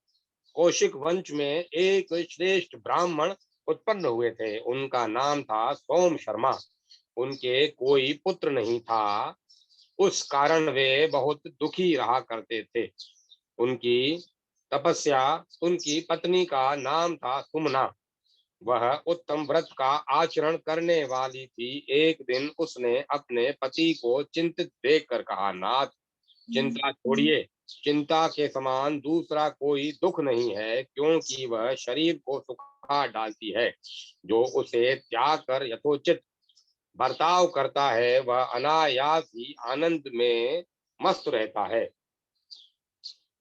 कौशिक वंश में एक श्रेष्ठ ब्राह्मण उत्पन्न हुए थे। उनका नाम था सोम शर्मा। उनके कोई पुत्र नहीं था। उस कारण वे बहुत दुखी रहा करते थे। उनकी पत्नी का नाम था सुमना। वह उत्तम व्रत का आचरण करने वाली थी। एक दिन उसने अपने पति को चिंतित देखकर कहा, नाथ, चिंता छोड़िए। चिंता के समान दूसरा कोई दुख नहीं है, क्योंकि वह शरीर को सुखा डालती है। जो उसे त्याग कर यथोचित बर्ताव करता है वह अनायास ही आनंद में मस्त रहता है।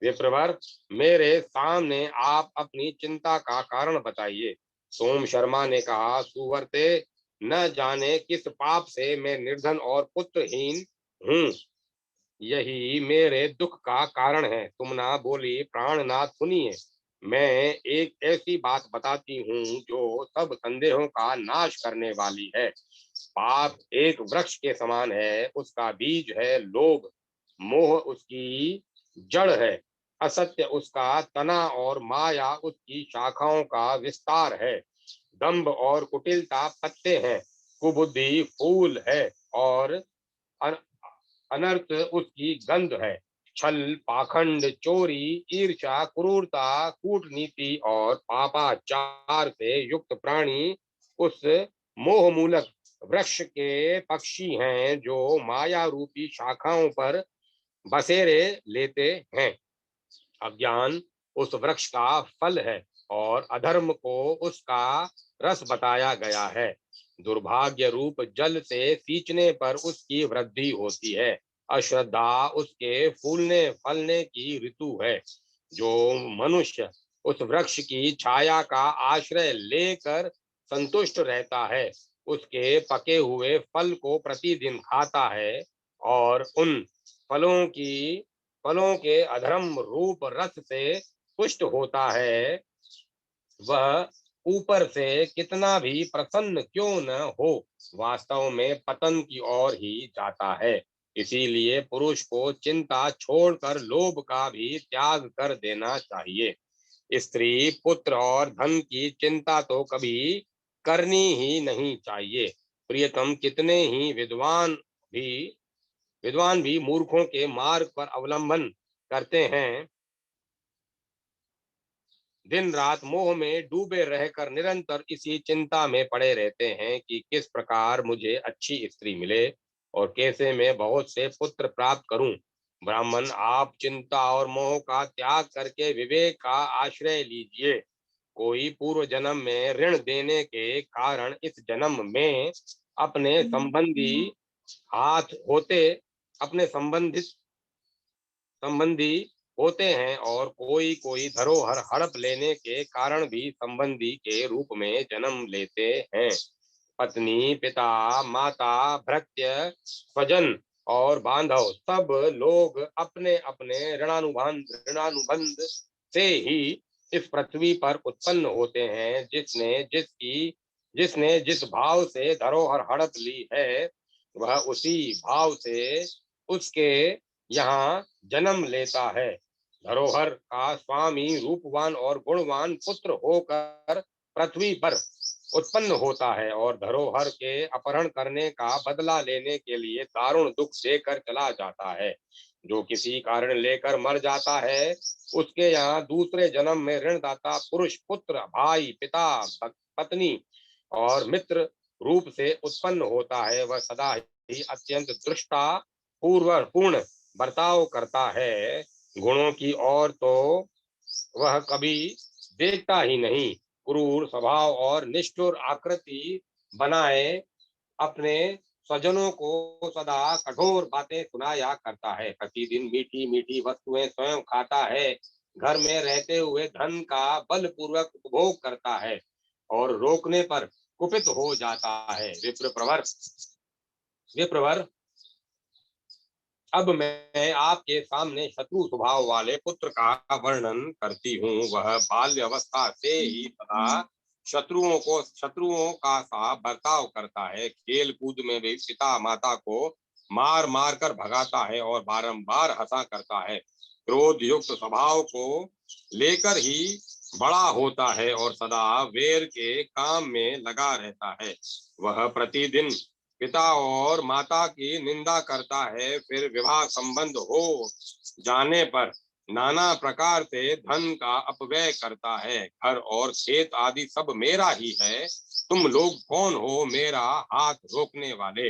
विप्रवर, मेरे सामने आप अपनी चिंता का कारण बताइए। सोम शर्मा ने कहा, सुवर्ते, न जाने किस पाप से मैं निर्धन और पुत्रहीन हूँ। यही मेरे दुख का कारण है। तुमना बोली, प्राणनाथ सुनिए, मैं एक ऐसी बात बताती हूँ जो सब संदेहों का नाश करने वाली है। पाप एक वृक्ष के समान है। उसका बीज है लोभ, मोह उसकी जड़ है, असत्य उसका तना और माया उसकी शाखाओं का विस्तार है। दंभ और कुटिलता पत्ते हैं, कुबुद्धि फूल है और अनर्थ उसकी गंध है। छल, पाखंड, चोरी, ईर्ष्या, क्रूरता, कूटनीति और पापाचार से युक्त प्राणी उस मोह मूलक वृक्ष के पक्षी हैं जो माया रूपी शाखाओं पर बसेरे लेते हैं। अज्ञान उस वृक्ष का फल है और अधर्म को उसका रस बताया गया है। दुर्भाग्य रूप जल से सींचने पर उसकी वृद्धि होती है। अश्रद्धा उसके फूलने फलने की ऋतु है। जो मनुष्य उस वृक्ष की छाया का आश्रय लेकर संतुष्ट रहता है उसके पके हुए फल को प्रतिदिन खाता है और उन फलों के अधर्म रूप रस से पुष्ट होता है, वह ऊपर से कितना भी प्रसन्न क्यों न हो, वास्तव में पतन की ओर ही जाता है। इसीलिए पुरुष को चिंता छोड़कर लोभ का भी त्याग कर देना चाहिए। स्त्री, पुत्र और धन की चिंता तो कभी करनी ही नहीं चाहिए। प्रियतम, कितने ही विद्वान भी मूर्खों के मार्ग पर अवलंबन करते हैं, दिन रात मोह में डूबे रहकर निरंतर इसी चिंता में पड़े रहते हैं कि किस प्रकार मुझे अच्छी स्त्री मिले और कैसे मैं बहुत से पुत्र प्राप्त करूं। ब्राह्मण, आप चिंता और मोह का त्याग करके विवेक का आश्रय लीजिए। कोई पूर्व जन्म में ऋण देने के कारण इस जन्म में अपने संबंधी हाथ होते अपने संबंधी होते हैं और कोई कोई धरोहर हड़प लेने के कारण भी संबंधी के रूप में जन्म लेते हैं। पत्नी, पिता, माता, भृत्य, स्वजन और बांधव सब लोग अपने अपने ऋणानुबंध से ही इस पृथ्वी पर उत्पन्न होते हैं। जिसने जिस भाव से धरोहर हड़प ली है, वह उसी भाव से उसके यहाँ जन्म लेता है। धरोहर का स्वामी रूपवान और गुणवान पुत्र होकर पृथ्वी पर उत्पन्न होता है और धरोहर के अपहरण करने का बदला लेने के लिए दारुण दुख देकर चला जाता है। जो किसी कारण लेकर मर जाता है, उसके यहाँ दूसरे जन्म में ऋणदाता पुरुष, पुत्र, भाई, पिता, पत्नी और मित्र रूप से उत्पन्न होता है। वह सदा ही अत्यंत दृष्टा पूर्ण बर्ताव करता है। गुणों की ओर तो वह कभी देखता ही नहीं। क्रूर स्वभाव और निष्ठुर आकृति बनाए अपने स्वजनों को सदा कठोर बातें सुनाया करता है। प्रतिदिन मीठी मीठी वस्तुएं स्वयं खाता है। घर में रहते हुए धन का बलपूर्वक उपभोग करता है और रोकने पर कुपित हो जाता है। विप्रवर, अब मैं आपके सामने शत्रु स्वभाव वाले पुत्र का वर्णन करती हूँ। वह बाल्य अवस्था से ही सदा शत्रुओं का सा बर्ताव करता है। खेल कूद में भी पिता माता को मार मार कर भगाता है और बारंबार हंसा करता है। क्रोध युक्त स्वभाव को लेकर ही बड़ा होता है और सदा वेर के काम में लगा रहता है। वह प्रतिदिन पिता और माता की निंदा करता है, फिर विवाह संबंध हो जाने पर नाना प्रकार से धन का अपव्यय करता है। घर और खेत आदि सब मेरा ही है, तुम लोग कौन हो मेरा हाथ रोकने वाले।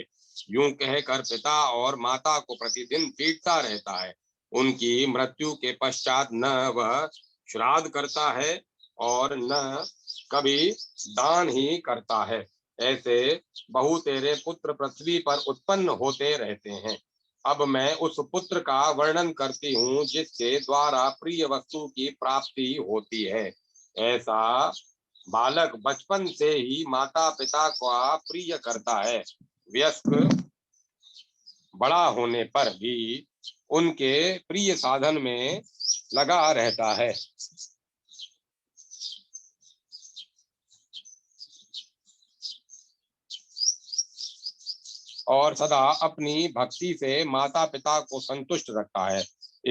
यूं कहकर पिता और माता को प्रतिदिन पीटता रहता है। उनकी मृत्यु के पश्चात न वह श्राद्ध करता है और न कभी दान ही करता है। ऐसे बहुतेरे पुत्र पृथ्वी पर उत्पन्न होते रहते हैं। अब मैं उस पुत्र का वर्णन करती हूँ जिसके द्वारा प्रिय वस्तु की प्राप्ति होती है। ऐसा बालक बचपन से ही माता पिता का प्रिय करता है। वयस्क बड़ा होने पर भी उनके प्रिय साधन में लगा रहता है और सदा अपनी भक्ति से माता पिता को संतुष्ट रखता है।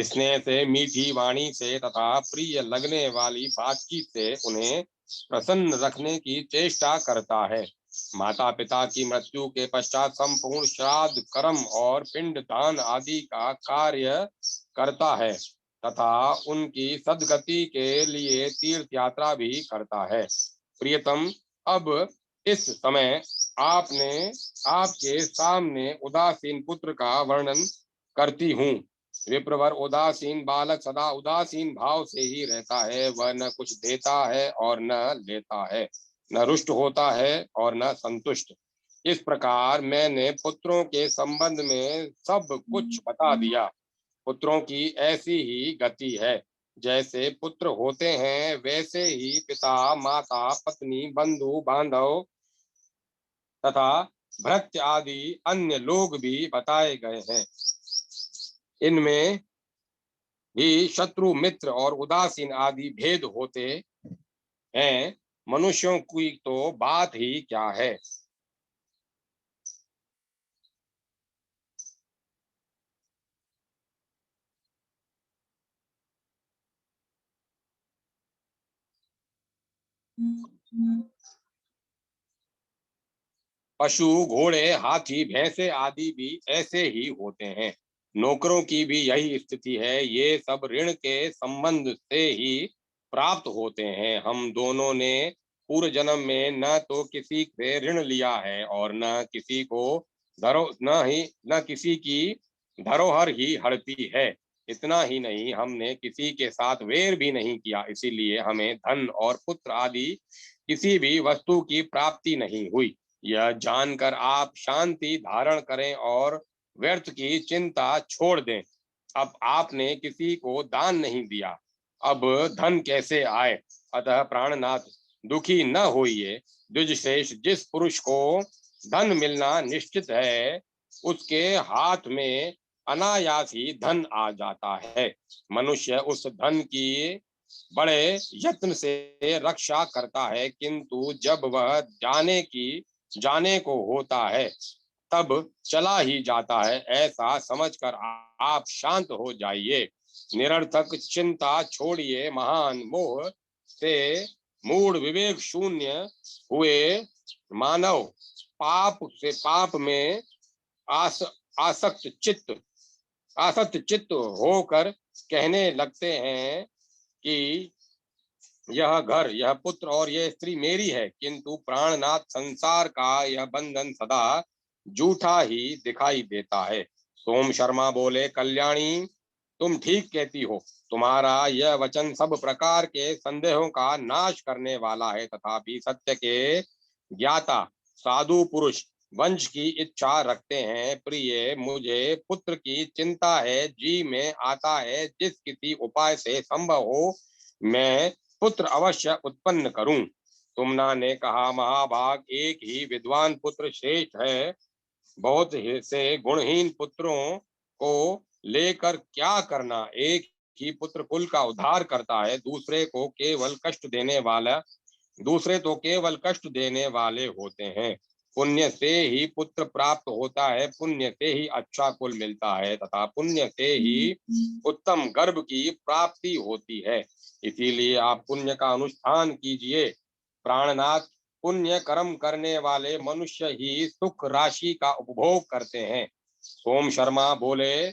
स्नेह से, मीठी वाणी से तथा प्रिय लगने वाली बातचीत से उन्हें प्रसन्न रखने की चेष्टा करता है। माता पिता की मृत्यु के पश्चात संपूर्ण श्राद्ध, कर्म और पिंड दान आदि का कार्य करता है तथा उनकी सदगति के लिए तीर्थ यात्रा भी करता है। प्रियतम, अब इस समय आपके सामने उदासीन पुत्र का वर्णन करती हूँ। विप्रवर, उदासीन बालक सदा उदासीन भाव से ही रहता है। वह न कुछ देता है और न लेता है, न रुष्ट होता है और न संतुष्ट। इस प्रकार मैंने पुत्रों के संबंध में सब कुछ बता दिया। पुत्रों की ऐसी ही गति है। जैसे पुत्र होते हैं वैसे ही पिता, माता, पत्नी, बंधु बांधव तथा भृत्य आदि अन्य लोग भी बताए गए हैं। इनमें भी शत्रु, मित्र और उदासीन आदि भेद होते हैं। मनुष्यों की तो बात ही क्या है। पशु, घोड़े, हाथी, भैंसे आदि भी ऐसे ही होते हैं। नौकरों की भी यही स्थिति है। ये सब ऋण के संबंध से ही प्राप्त होते हैं। हम दोनों ने पूर्व जन्म में न तो किसी से ऋण लिया है और न किसी को न किसी की धरोहर ही हड़पी है। इतना ही नहीं, हमने किसी के साथ वेर भी नहीं किया। इसीलिए हमें धन और पुत्र आदि किसी भी वस्तु की प्राप्ति नहीं हुई। यह जानकर आप शांति धारण करें और व्यर्थ की चिंता छोड़ दें। अब आपने किसी को दान नहीं दिया, अब धन कैसे आए। अतः प्राणनाथ, दुखी न होइए। द्विजश्रेष्ठ, जिस पुरुष को धन मिलना निश्चित है, उसके हाथ में अनायास ही धन आ जाता है। मनुष्य उस धन की बड़े यत्न से रक्षा करता है, किंतु जब वह जाने को होता है तब चला ही जाता है। ऐसा समझकर आप शांत हो जाइए। निरर्थक चिंता छोड़िए। महान मोह से मूढ़ विवेक शून्य हुए मानव पाप में आस, आसक्त चित्त आसक्त चित्त होकर कहने लगते हैं कि यह घर, यह पुत्र और यह स्त्री मेरी है। किंतु प्राणनाथ, संसार का यह बंधन सदा झूठा ही दिखाई देता है। सोम शर्मा बोले, कल्याणी, तुम ठीक कहती हो। तुम्हारा यह वचन सब प्रकार के संदेहों का नाश करने वाला है। तथापि सत्य के ज्ञाता साधु पुरुष वंश की इच्छा रखते हैं। प्रिय, मुझे पुत्र की चिंता है। जी में आता है, जिस किसी उपाय से संभव हो मैं पुत्र अवश्य उत्पन्न करूं। तुमना ने कहा, महाभाग, एक ही विद्वान पुत्र श्रेष्ठ है। बहुत से गुणहीन पुत्रों को लेकर क्या करना। एक ही पुत्र कुल का उद्धार करता है। दूसरे तो केवल कष्ट देने वाले होते हैं। पुण्य से ही पुत्र प्राप्त होता है, पुण्य से ही अच्छा कुल मिलता है तथा पुण्य से ही उत्तम गर्भ की प्राप्ति होती है। इसीलिए आप पुण्य का अनुष्ठान कीजिए। प्राणनाथ, पुण्य कर्म करने वाले मनुष्य ही सुख राशि का उपभोग करते हैं। सोम शर्मा बोले,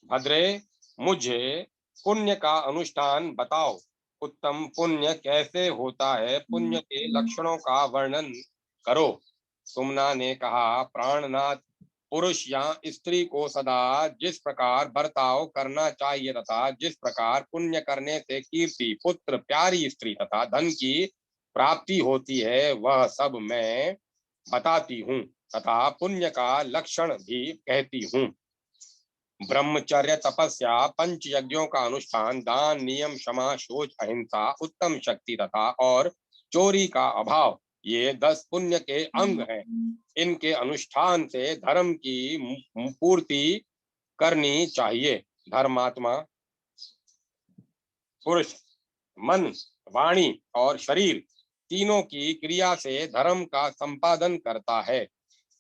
भद्रे, मुझे पुण्य का अनुष्ठान बताओ। उत्तम पुण्य कैसे होता है, पुण्य के लक्षणों का वर्णन करो। सुमना ने कहा, प्राणनाथ, पुरुष या स्त्री को सदा जिस प्रकार बर्ताव करना चाहिए तथा जिस प्रकार पुण्य करने से कीर्ति, पुत्र, प्यारी स्त्री तथा धन की प्राप्ति होती है, वह सब मैं बताती हूँ तथा पुण्य का लक्षण भी कहती हूँ। ब्रह्मचर्य, तपस्या, पंच यज्ञों का अनुष्ठान, दान, नियम, क्षमा, शोच, अहिंसा, उत्तम शक्ति तथा और चोरी का अभाव, ये 10 पुण्य के अंग हैं। इनके अनुष्ठान से धर्म की पूर्ति करनी चाहिए। धर्मात्मा पुरुष मन, वाणी और शरीर तीनों की क्रिया से धर्म का संपादन करता है।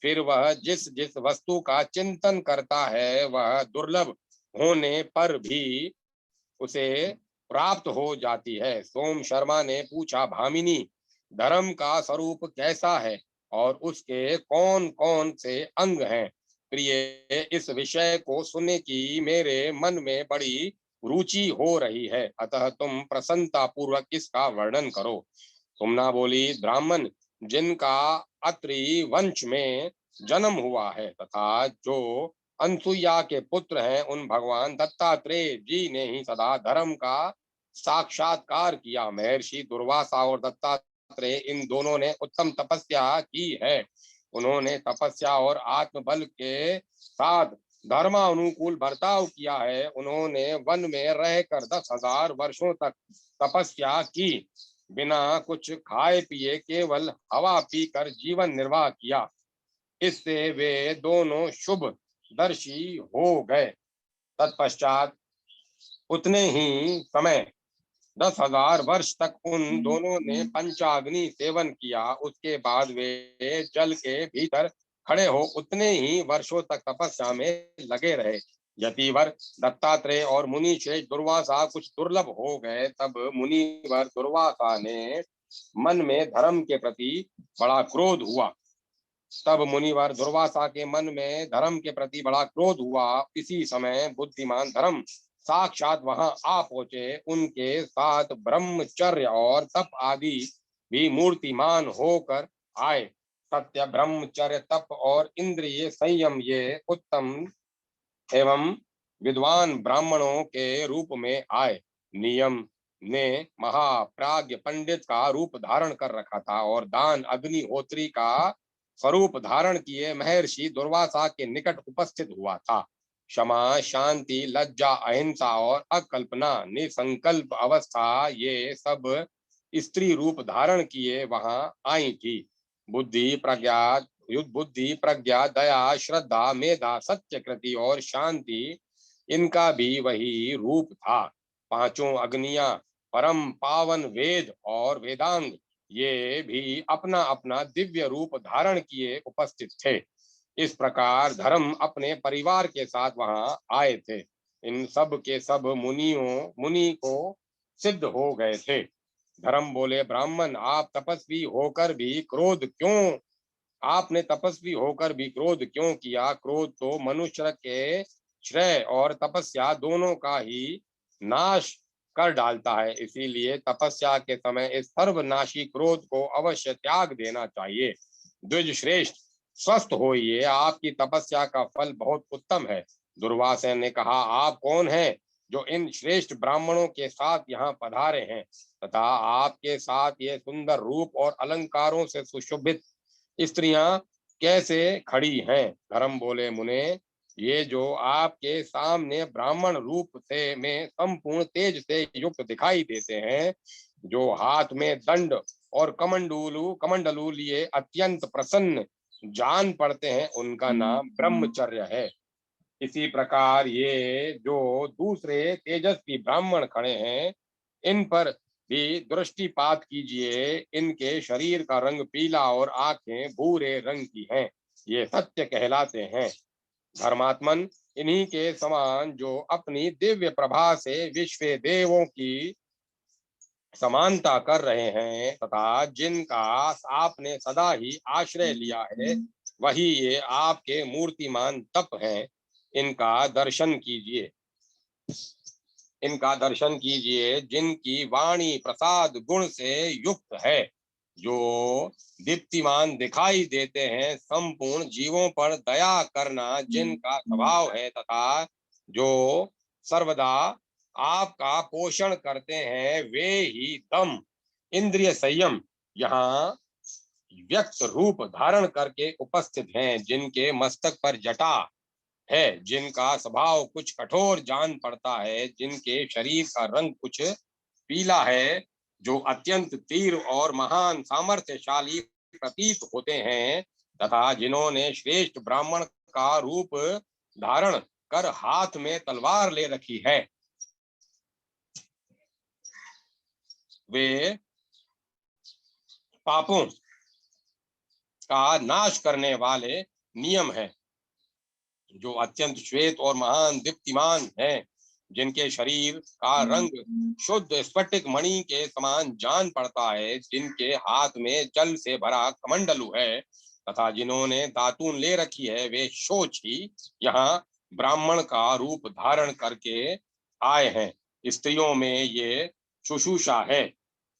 फिर वह जिस जिस वस्तु का चिंतन करता है, वह दुर्लभ होने पर भी उसे प्राप्त हो जाती है। सोम शर्मा ने पूछा, भामिनी, धर्म का स्वरूप कैसा है और उसके कौन कौन से अंग हैं। प्रिय, इस विषय को सुनने की मेरे मन में बड़ी रुचि हो रही है, अतः तुम प्रसन्नता पूर्वक इसका वर्णन करो। तुमना बोली, ब्राह्मण जिनका अत्रि वंश में जन्म हुआ है तथा जो अनसुईया के पुत्र हैं, उन भगवान दत्तात्रेय जी ने ही सदा धर्म का साक्षात्कार किया। महर्षि दुर्वासा और दत्तात्रेय, इन दोनों ने उत्तम तपस्या की है। उन्होंने तपस्या और आत्मबल के साथ धर्मानुकूल बर्ताव किया है। उन्होंने वन में रहकर 10,000 वर्षों तक तपस्या की, बिना कुछ खाए पिए केवल हवा पीकर जीवन निर्वाह किया। इससे वे दोनों शुभ दर्शी हो गए। तत्पश्चात उतने ही समय 10,000 वर्ष तक उन दोनों ने पंचाग्नि सेवन किया। उसके बाद वे जल के भीतर खड़े हो उतने ही वर्षों तक तपस्या में लगे रहे। यतिवर दत्तात्रेय और मुनि श्रेष्ठ दुर्वासा कुछ दुर्लभ हो गए। तब मुनिवर दुर्वासा ने मन में धर्म के प्रति बड़ा क्रोध हुआ। तब मुनिवर दुर्वासा के मन में धर्म के प्रति बड़ा क्रोध हुआ। इसी समय बुद्धिमान धर्म साक्षात वहां आ पहुंचे। उनके साथ ब्रह्मचर्य और तप आदि भी मूर्तिमान होकर आए। सत्य, ब्रह्मचर्य, तप और इंद्रिय संयम ये उत्तम एवं विद्वान ब्राह्मणों के रूप में आए। नियम ने महाप्राज्ञ पंडित का रूप धारण कर रखा था और दान अग्निहोत्री का स्वरूप धारण किए महर्षि दुर्वासा के निकट उपस्थित हुआ था। क्षमा, शांति, लज्जा, अहिंसा और अकल्पना, निसंकल्प अवस्था ये सब स्त्री रूप धारण किए वहां आई थी। बुद्धि, प्रज्ञा, दया, श्रद्धा, मेधा, सत्य, कृति और शांति इनका भी वही रूप था। पांचों अग्नियां, परम पावन वेद और वेदांग ये भी अपना अपना दिव्य रूप धारण किए उपस्थित थे। इस प्रकार धर्म अपने परिवार के साथ वहां आए थे। इन सब के सब मुनि को सिद्ध हो गए थे। धर्म बोले, ब्राह्मण, आप तपस्वी होकर भी क्रोध क्यों आपने तपस्वी होकर भी क्रोध क्यों किया? क्रोध तो मनुष्य के श्रेय और तपस्या दोनों का ही नाश कर डालता है। इसीलिए तपस्या के समय इस सर्वनाशी क्रोध को अवश्य त्याग देना चाहिए। द्विज श्रेष्ठ, स्वस्थ होइए, आपकी तपस्या का फल बहुत उत्तम है। दुर्वासा ने कहा, आप कौन हैं जो इन श्रेष्ठ ब्राह्मणों के साथ यहाँ पधारे हैं तथा आपके साथ ये सुंदर रूप और अलंकारों से सुशोभित स्त्रियां कैसे खड़ी हैं? धर्म बोले, मुने, ये जो आपके सामने ब्राह्मण रूप से में संपूर्ण तेज से युक्त दिखाई देते हैं, जो हाथ में दंड और कमंडलू लिए अत्यंत प्रसन्न जान पड़ते हैं, उनका नाम ब्रह्मचर्य है। इसी प्रकार ये जो दूसरे तेजस्वी ब्राह्मण खड़े हैं, इन पर भी दृष्टिपात कीजिए। इनके शरीर का रंग पीला और आंखें भूरे रंग की हैं। ये सत्य कहलाते हैं। धर्मात्मन, इन्हीं के समान जो अपनी दिव्य प्रभा से विश्व देवों की समानता कर रहे हैं तथा जिनका आपने सदा ही आश्रय लिया है, वही ये आपके मूर्तिमान तप हैं। इनका दर्शन कीजिए, जिनकी वाणी प्रसाद गुण से युक्त है, जो दीप्तिमान दिखाई देते हैं, संपूर्ण जीवों पर दया करना जिनका स्वभाव है तथा जो सर्वदा आपका पोषण करते हैं, वे ही दम, इंद्रिय संयम यहाँ व्यक्त रूप धारण करके उपस्थित हैं। जिनके मस्तक पर जटा है, जिनका स्वभाव कुछ कठोर जान पड़ता है, जिनके शरीर का रंग कुछ पीला है, जो अत्यंत तीव्र और महान सामर्थ्यशाली प्रतीत होते हैं तथा जिन्होंने श्रेष्ठ ब्राह्मण का रूप धारण कर हाथ में तलवार ले रखी है, वे पापों का नाश करने वाले नियम है। जो अत्यंत श्वेत और महान दीप्तिमान हैं, जिनके शरीर का रंग शुद्ध स्फटिक मणि के समान जान पड़ता है, जिनके हाथ में जल से भरा कमंडलू है तथा जिन्होंने दातून ले रखी है, वे शोच ही यहाँ ब्राह्मण का रूप धारण करके आए हैं। स्त्रियों में ये शुश्रूषा है,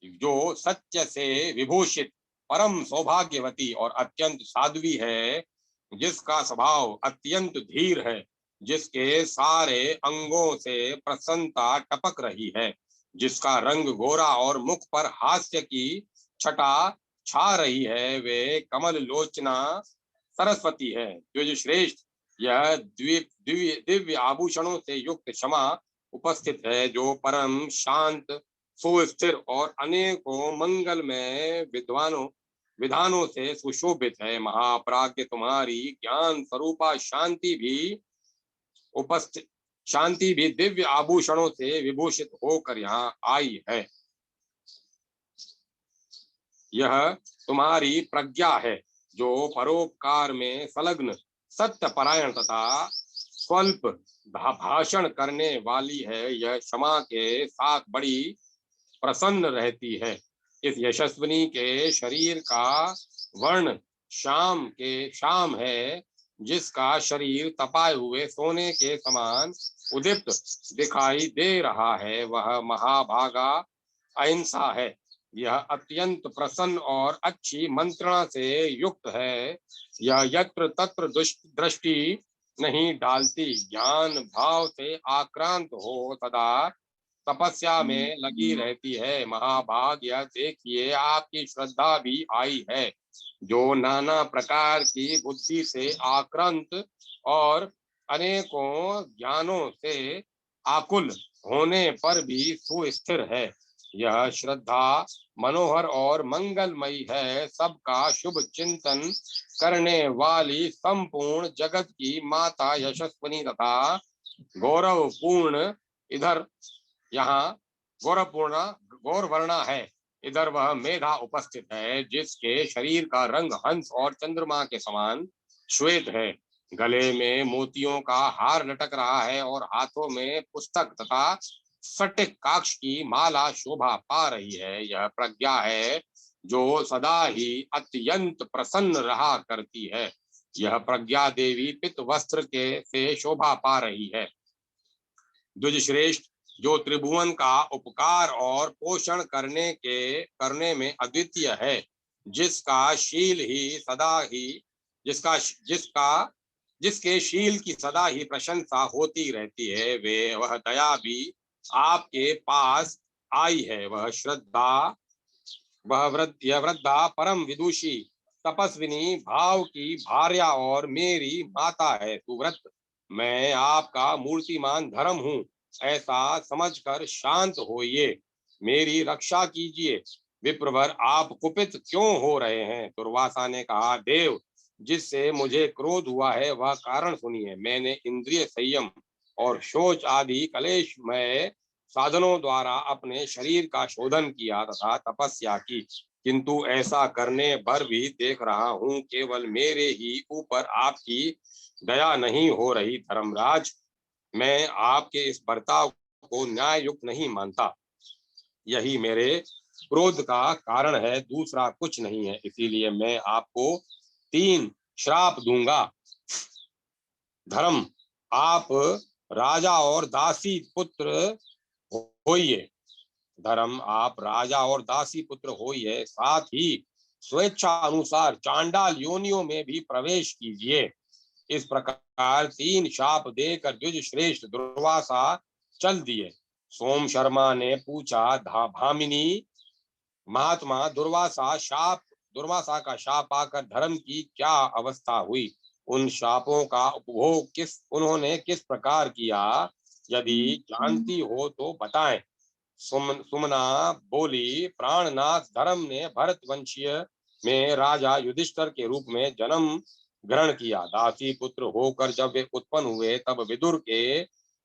जो सत्य से विभूषित परम सौभाग्यवती और अत्यंत साध्वी है, जिसका स्वभाव अत्यंत धीर है, जिसके सारे अंगों से प्रसन्नता टपक रही है, जिसका रंग गोरा और मुख पर हास्य की छटा छा रही है, वे कमल लोचना सरस्वती है। द्विज श्रेष्ठ, यह दिव्य आभूषणों से युक्त क्षमा उपस्थित है, जो परम शांत, सुस्थिर और अनेकों मंगलमय विधानों से सुशोभित है। महाप्राज्ञ तुम्हारी ज्ञान स्वरूपा शांति भी दिव्य आभूषणों से विभूषित होकर यहाँ आई है। यह तुम्हारी प्रज्ञा है जो परोपकार में संलग्न, सत्य परायण तथा स्वल्प भाषण करने वाली है। यह क्षमा के साथ बड़ी प्रसन्न रहती है। इस यशस्विनी के शरीर का वर्ण शाम है, जिसका शरीर तपाए हुए सोने के समान उदीप्त दिखाई दे रहा है। वह महाभागा अहिंसा है। यह अत्यंत प्रसन्न और अच्छी मंत्रणा से युक्त है। यह यत्र तत्र दृष्टि नहीं डालती, ज्ञान भाव से आक्रांत हो सदा तपस्या में लगी रहती है। महाभाग, यह देखिए आपकी श्रद्धा भी आई है, जो नाना प्रकार की बुद्धि से आक्रांत और अनेकों ज्ञानों से आकुल होने पर भी सुस्थिर है। यह श्रद्धा मनोहर और मंगलमयी है। सबका शुभ चिंतन करने वाली संपूर्ण जगत की माता यशस्विनी तथा गौरवपूर्ण इधर यहाँ गौरवर्णा है। इधर वह मेधा उपस्थित है, जिसके शरीर का रंग हंस और चंद्रमा के समान श्वेत है। गले में मोतियों का हार लटक रहा है और हाथों में पुस्तक तथा स्फटिक काक्ष की माला शोभा पा रही है। यह प्रज्ञा है जो सदा ही अत्यंत प्रसन्न रहा करती है। यह प्रज्ञा देवी पित्त वस्त्र के से शोभा पा रही है। द्विज श्रेष्ठ, जो त्रिभुवन का उपकार और पोषण करने में अद्वितीय है, जिसका शील ही सदा ही जिसका जिसका जिसके शील की सदा ही प्रशंसा होती रहती है, वे वह दया भी आपके पास आई है। वह वृद्धा परम विदुषी तपस्विनी भाव की भार्या और मेरी माता है। सुव्रत, मैं आपका मूर्तिमान धर्म हूँ, ऐसा समझकर शांत होइए, मेरी रक्षा कीजिए। विप्रवर, आप कुपित क्यों हो रहे हैं? दुर्वासा ने कहा, देव, जिससे मुझे क्रोध हुआ है वह कारण सुनिए। मैंने इंद्रिय संयम और शोच आदि कलेश में साधनों द्वारा अपने शरीर का शोधन किया तथा तपस्या की, किंतु ऐसा करने पर भी देख रहा हूँ केवल मेरे ही ऊपर आपकी दया नहीं हो रही। धर्मराज, मैं आपके इस बर्ताव को न्याय युक्त नहीं मानता। यही मेरे क्रोध का कारण है, दूसरा कुछ नहीं है। इसीलिए मैं आपको 3 श्राप दूंगा। धर्म, आप राजा और दासी पुत्र होइए। धर्म, आप राजा और दासी पुत्र होइए, साथ ही स्वेच्छा अनुसार चांडाल योनियों में भी प्रवेश कीजिए। इस प्रकार 3 शाप देकर द्विज श्रेष्ठ दुर्वासा चल दिए। सोम शर्मा ने पूछा, भामिनी महात्मा, दुर्वासा का शाप पाकर धर्म की क्या अवस्था हुई? उन शापों का उपभोग उन्होंने किस प्रकार किया? यदि जानती हो तो बताएं। सुमना बोली, प्राणनाथ धर्म ने भरत वंशीय में राजा युधिष्ठिर के रूप में जन्म ग्रहण किया। दासी पुत्र होकर जब वे उत्पन्न हुए तब विदुर के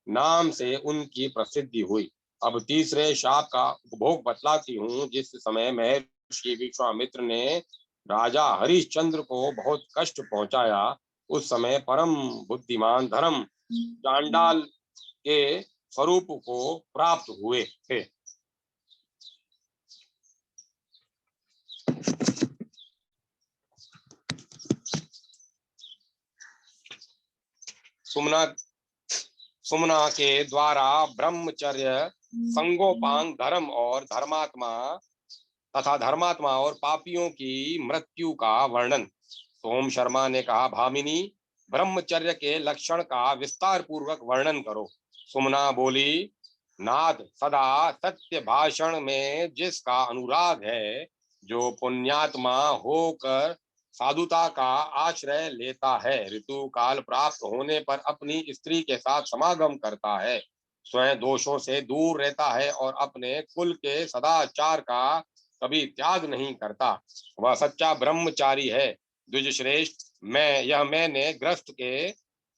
नाम से उनकी प्रसिद्धि हुई। अब तीसरे शाप का उपभोग बतलाती हूँ। जिस समय महर्षि विश्वामित्र ने राजा हरिश्चंद्र को बहुत कष्ट पहुंचाया, उस समय परम बुद्धिमान धर्म चांडाल के स्वरूप को प्राप्त हुए थे। सुमना के द्वारा ब्रह्मचर्य, संगोपांग धर्म और धर्मात्मा और पापियों की मृत्यु का वर्णन। सोम शर्मा ने कहा, भामिनी, ब्रह्मचर्य के लक्षण का विस्तार पूर्वक वर्णन करो। सुमना बोली, नाथ, सदा सत्य भाषण में जिसका अनुराग है, जो पुण्यात्मा होकर साधुता का आश्रय लेता है, ऋतु काल प्राप्त होने पर अपनी स्त्री के साथ समागम करता है, स्वयं दोषों से दूर रहता है और अपने कुल के सदाचार का कभी त्याग नहीं करता, वह सच्चा ब्रह्मचारी है। द्विजश्रेष्ठ, मैंने ग्रस्त के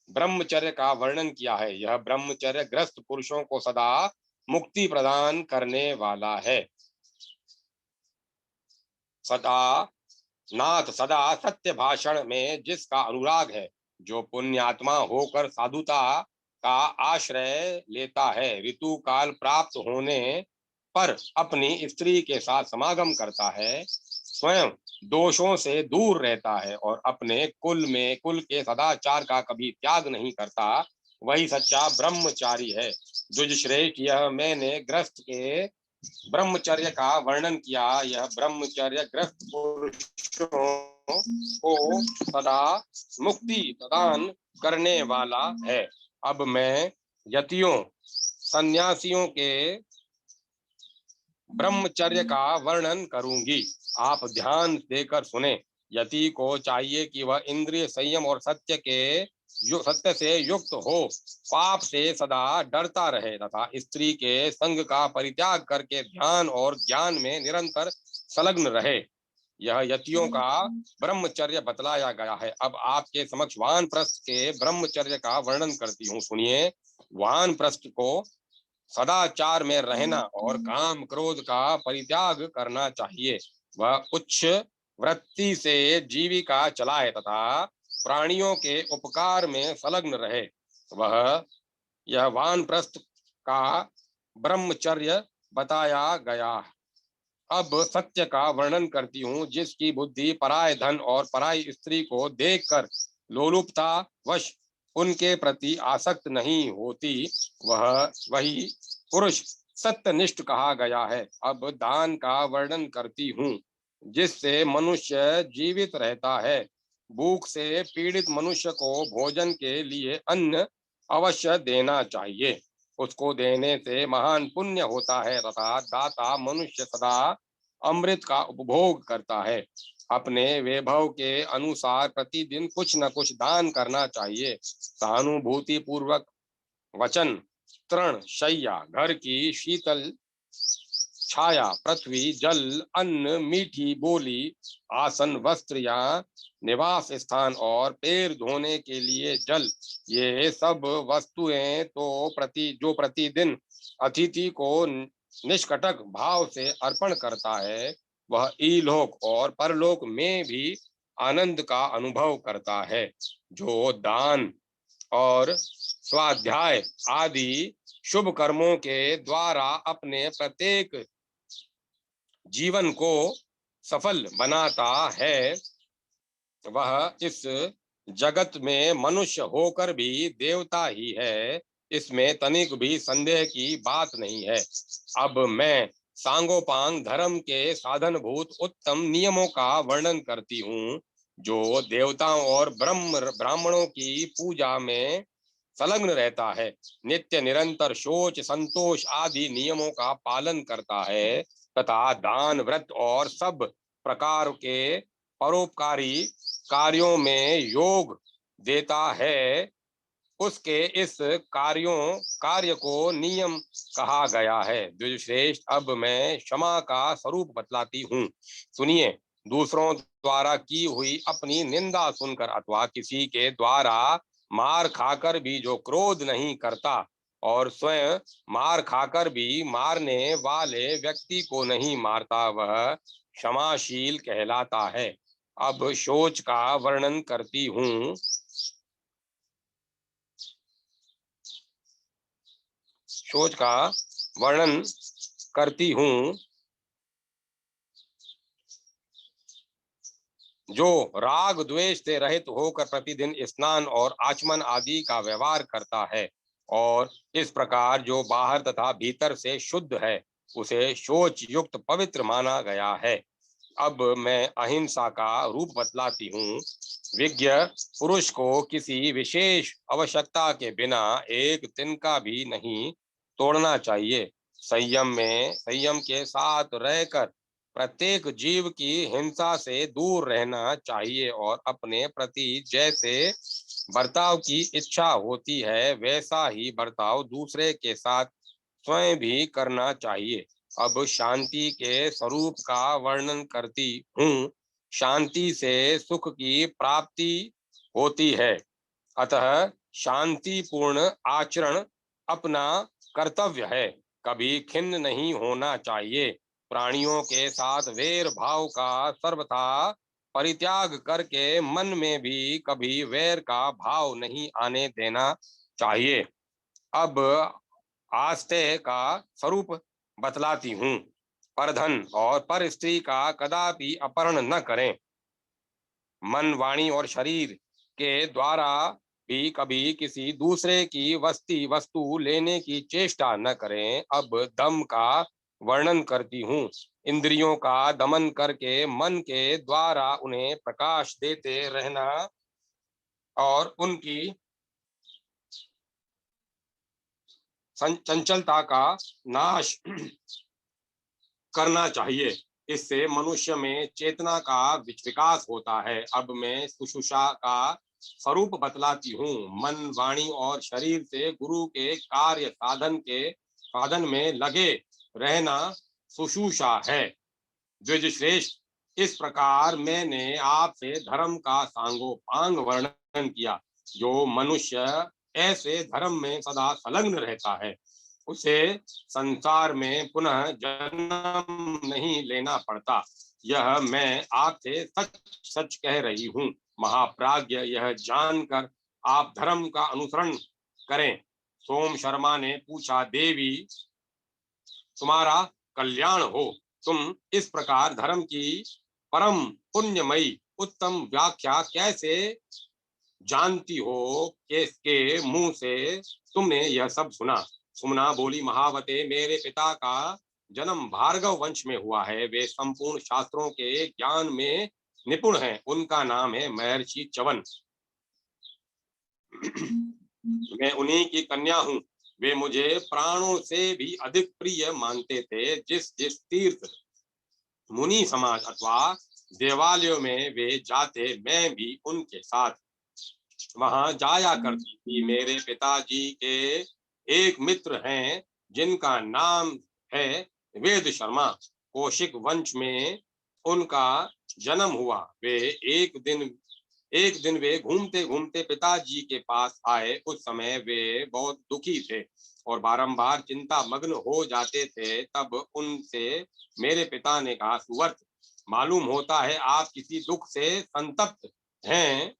ब्रह्मचर्य का वर्णन किया है। यह ब्रह्मचर्य ग्रस्त पुरुषों को सदा मुक्ति प्रदान करने वाला है। सदा नाथ सदा सत्य भाषण में जिसका अनुराग है, जो पुण्यात्मा होकर साधुता का आश्रय लेता है, ऋतु काल प्राप्त होने पर अपनी स्त्री के साथ समागम करता है, स्वयं दोषों से दूर रहता है और अपने कुल के सदाचार का कभी त्याग नहीं करता, वही सच्चा ब्रह्मचारी है। द्विजश्रेष्ठ, यह मैंने ग्रस्त के ब्रह्मचर्य का वर्णन किया। यह ब्रह्मचर्य ग्रस्त पुरुषों को सदा मुक्ति प्रदान करने वाला है। अब मैं यतियों सन्यासियों के ब्रह्मचर्य का वर्णन करूंगी, आप ध्यान देकर सुने। यति को चाहिए कि वह इंद्रिय संयम और सत्य से युक्त हो, पाप से सदा डरता रहे तथा स्त्री के संग का परित्याग करके ध्यान और ज्ञान में निरंतर संलग्न रहे। यह यतियों का ब्रह्मचर्य बतलाया गया है। अब आपके समक्ष वानप्रस्थ के ब्रह्मचर्य का वर्णन करती हूँ, सुनिए। वानप्रस्थ को सदाचार में रहना और काम क्रोध का परित्याग करना चाहिए। वह उच्च वृत्ति से जीविका चलाए तथा प्राणियों के उपकार में संलग्न रहे। वह यह वानप्रस्थ का ब्रह्मचर्य बताया गया। अब सत्य का वर्णन करती हूँ। जिसकी बुद्धि पराय धन और पराई स्त्री को देखकर लोलुपता वश उनके प्रति आसक्त नहीं होती, वही पुरुष सत्यनिष्ठ कहा गया है। अब दान का वर्णन करती हूँ। जिससे मनुष्य जीवित रहता है। भूख से पीड़ित मनुष्य को भोजन के लिए अन्न अवश्य देना चाहिए। उसको देने से महान पुण्य होता है तथा दाता मनुष्य सदा अमृत का उपभोग करता है। अपने वैभव के अनुसार प्रतिदिन कुछ न कुछ दान करना चाहिए। सहानुभूति पूर्वक वचन, तृण, शैया, घर की शीतल छाया, पृथ्वी, जल, अन्न, मीठी बोली, आसन, वस्त्र या निवास स्थान और पैर धोने के लिए जल, ये सब वस्तुएं तो जो प्रतिदिन अतिथि को निष्कटक भाव से अर्पण करता है, वह इलोक और परलोक में भी आनंद का अनुभव करता है। जो दान और स्वाध्याय आदि शुभ कर्मों के द्वारा अपने प्रत्येक जीवन को सफल बनाता है, वह इस जगत में मनुष्य होकर भी देवता ही है, इसमें तनिक भी संदेह की बात नहीं है। अब मैं सांगोपांग धर्म के साधनभूत उत्तम नियमों का वर्णन करती हूँ, जो देवताओं और ब्राह्मणों की पूजा में संलग्न रहता है, नित्य निरंतर शोच संतोष आदि नियमों का पालन करता है तथा दान व्रत और सब प्रकार के परोपकारी कार्यों में योग देता है, उसके इस कार्य को नियम कहा गया है। द्विजश्रेष्ठ, अब मैं क्षमा का स्वरूप बतलाती हूँ, सुनिए। दूसरों द्वारा की हुई अपनी निंदा सुनकर अथवा किसी के द्वारा मार खाकर भी जो क्रोध नहीं करता और स्वयं मार खाकर भी मारने वाले व्यक्ति को नहीं मारता, वह क्षमाशील कहलाता है। अब शोच का वर्णन करती हूँ। शोच का वर्णन करती हूँ। जो राग द्वेष से रहित होकर प्रतिदिन स्नान और आचमन आदि का व्यवहार करता है और इस प्रकार जो बाहर तथा भीतर से शुद्ध है, उसे शोच युक्त पवित्र माना गया है। अब मैं अहिंसा का रूप बतलाती हूँ। विज्ञ पुरुष को किसी विशेष आवश्यकता के बिना एक तिनका भी नहीं तोड़ना चाहिए। संयम के साथ रहकर प्रत्येक जीव की हिंसा से दूर रहना चाहिए और अपने प्रति जैसे बर्ताव की इच्छा होती है, वैसा ही बर्ताव दूसरे के साथ स्वयं भी करना चाहिए। अब शांति के स्वरूप का वर्णन करती हूँ। शांति से सुख की प्राप्ति होती है, अतः शांतिपूर्ण आचरण अपना कर्तव्य है। कभी खिन्न नहीं होना चाहिए। प्राणियों के साथ वैर भाव का सर्वथा परित्याग करके मन में भी कभी वैर का भाव नहीं आने देना चाहिए। अब आस्ते का स्वरूप बतलाती हूँ। परधन और पर स्त्री का कदापि अपहरण न करें। मन, वाणी और शरीर के द्वारा भी कभी किसी दूसरे की वस्तु लेने की चेष्टा न करें। अब दम का वर्णन करती हूँ। इंद्रियों का दमन करके मन के द्वारा उन्हें प्रकाश देते रहना और उनकी चंचलता का नाश करना चाहिए। इससे मनुष्य में चेतना का विकास होता है। अब मैं सुषुप्ति का स्वरूप बतलाती हूँ। मन, वाणी और शरीर से गुरु के कार्य साधन में लगे रहना सुषुप्ति है। द्विज श्रेष्ठ, इस प्रकार मैंने आपसे धर्म का सांगोपांग वर्णन किया। जो मनुष्य ऐसे धर्म में सदा संलग्न रहता है, उसे संसार में पुनः जन्म नहीं लेना पड़ता। यह मैं आपसे सच सच कह रही हूँ। महाप्राज्ञ, यह जानकर आप धर्म का अनुसरण करें। सोम शर्मा ने पूछा, देवी तुम्हारा कल्याण हो। तुम इस प्रकार धर्म की परम पुण्यमयी उत्तम व्याख्या कैसे जानती हो? किसके मुंह से तुमने यह सब सुना? सुमना बोली, महावते, मेरे पिता का जन्म भार्गव वंश में हुआ है। वे संपूर्ण शास्त्रों के ज्ञान में निपुण हैं। उनका नाम है महर्षि च्यवन। मैं उन्हीं की कन्या हूँ। वे मुझे प्राणों से भी अधिक प्रिय मानते थे। जिस जिस तीर्थ, मुनि समाज अथवा देवालयों में वे जाते, मैं भी उनके साथ वहां जाया करती थी। मेरे पिताजी के एक मित्र हैं जिनका नाम है वेद शर्मा। कौशिक वंश में उनका जन्म हुआ। वे एक दिन वे घूमते घूमते पिताजी के पास आए। उस समय वे बहुत दुखी थे और बारंबार चिंता मग्न हो जाते थे। तब उनसे मेरे पिता ने कहा, सुवर्त, मालूम होता है आप किसी दुख से संतप्त हैं।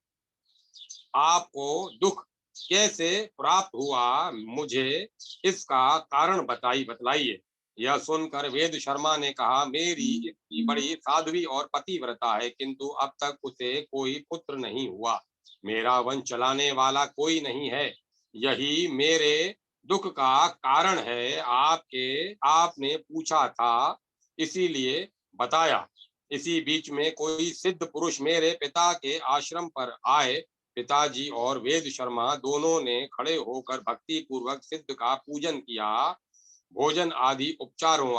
आपको दुख कैसे प्राप्त हुआ, मुझे इसका कारण बतलाइए। यह सुनकर वेद शर्मा ने कहा, मेरी स्त्री बड़ी साध्वी और पतिव्रता है, किंतु अब तक उसे कोई पुत्र नहीं हुआ। मेरा वंश चलाने वाला कोई नहीं है। यही मेरे दुख का कारण है। आपने पूछा था, इसीलिए बताया। इसी बीच में कोई सिद्ध पुरुष मेरे पिता के आश्रम पर आए। पिताजी और वेद शर्मा दोनों ने खड़े होकर भक्ति पूर्वक सिद्ध का पूजन किया। भोजन आदि उपचारों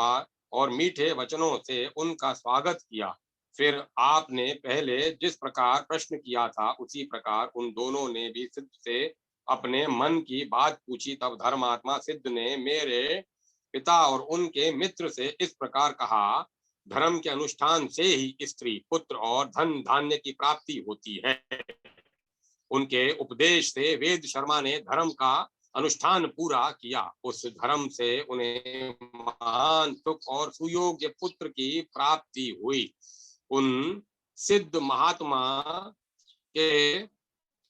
और मीठे वचनों से उनका स्वागत किया। फिर आपने पहले जिस प्रकार प्रश्न किया था, उसी प्रकार उन दोनों ने भी सिद्ध से अपने मन की बात पूछी। तब धर्मात्मा सिद्ध ने मेरे पिता और उनके मित्र से इस प्रकार कहा, धर्म के अनुष्ठान से ही स्त्री, पुत्र और धन धान्य की प्राप्ति होती है। उनके उपदेश से वेद शर्मा ने धर्म का अनुष्ठान पूरा किया। उस धर्म से उन्हें महान सुख और सुयोग्य पुत्र की प्राप्ति हुई। उन सिद्ध महात्मा के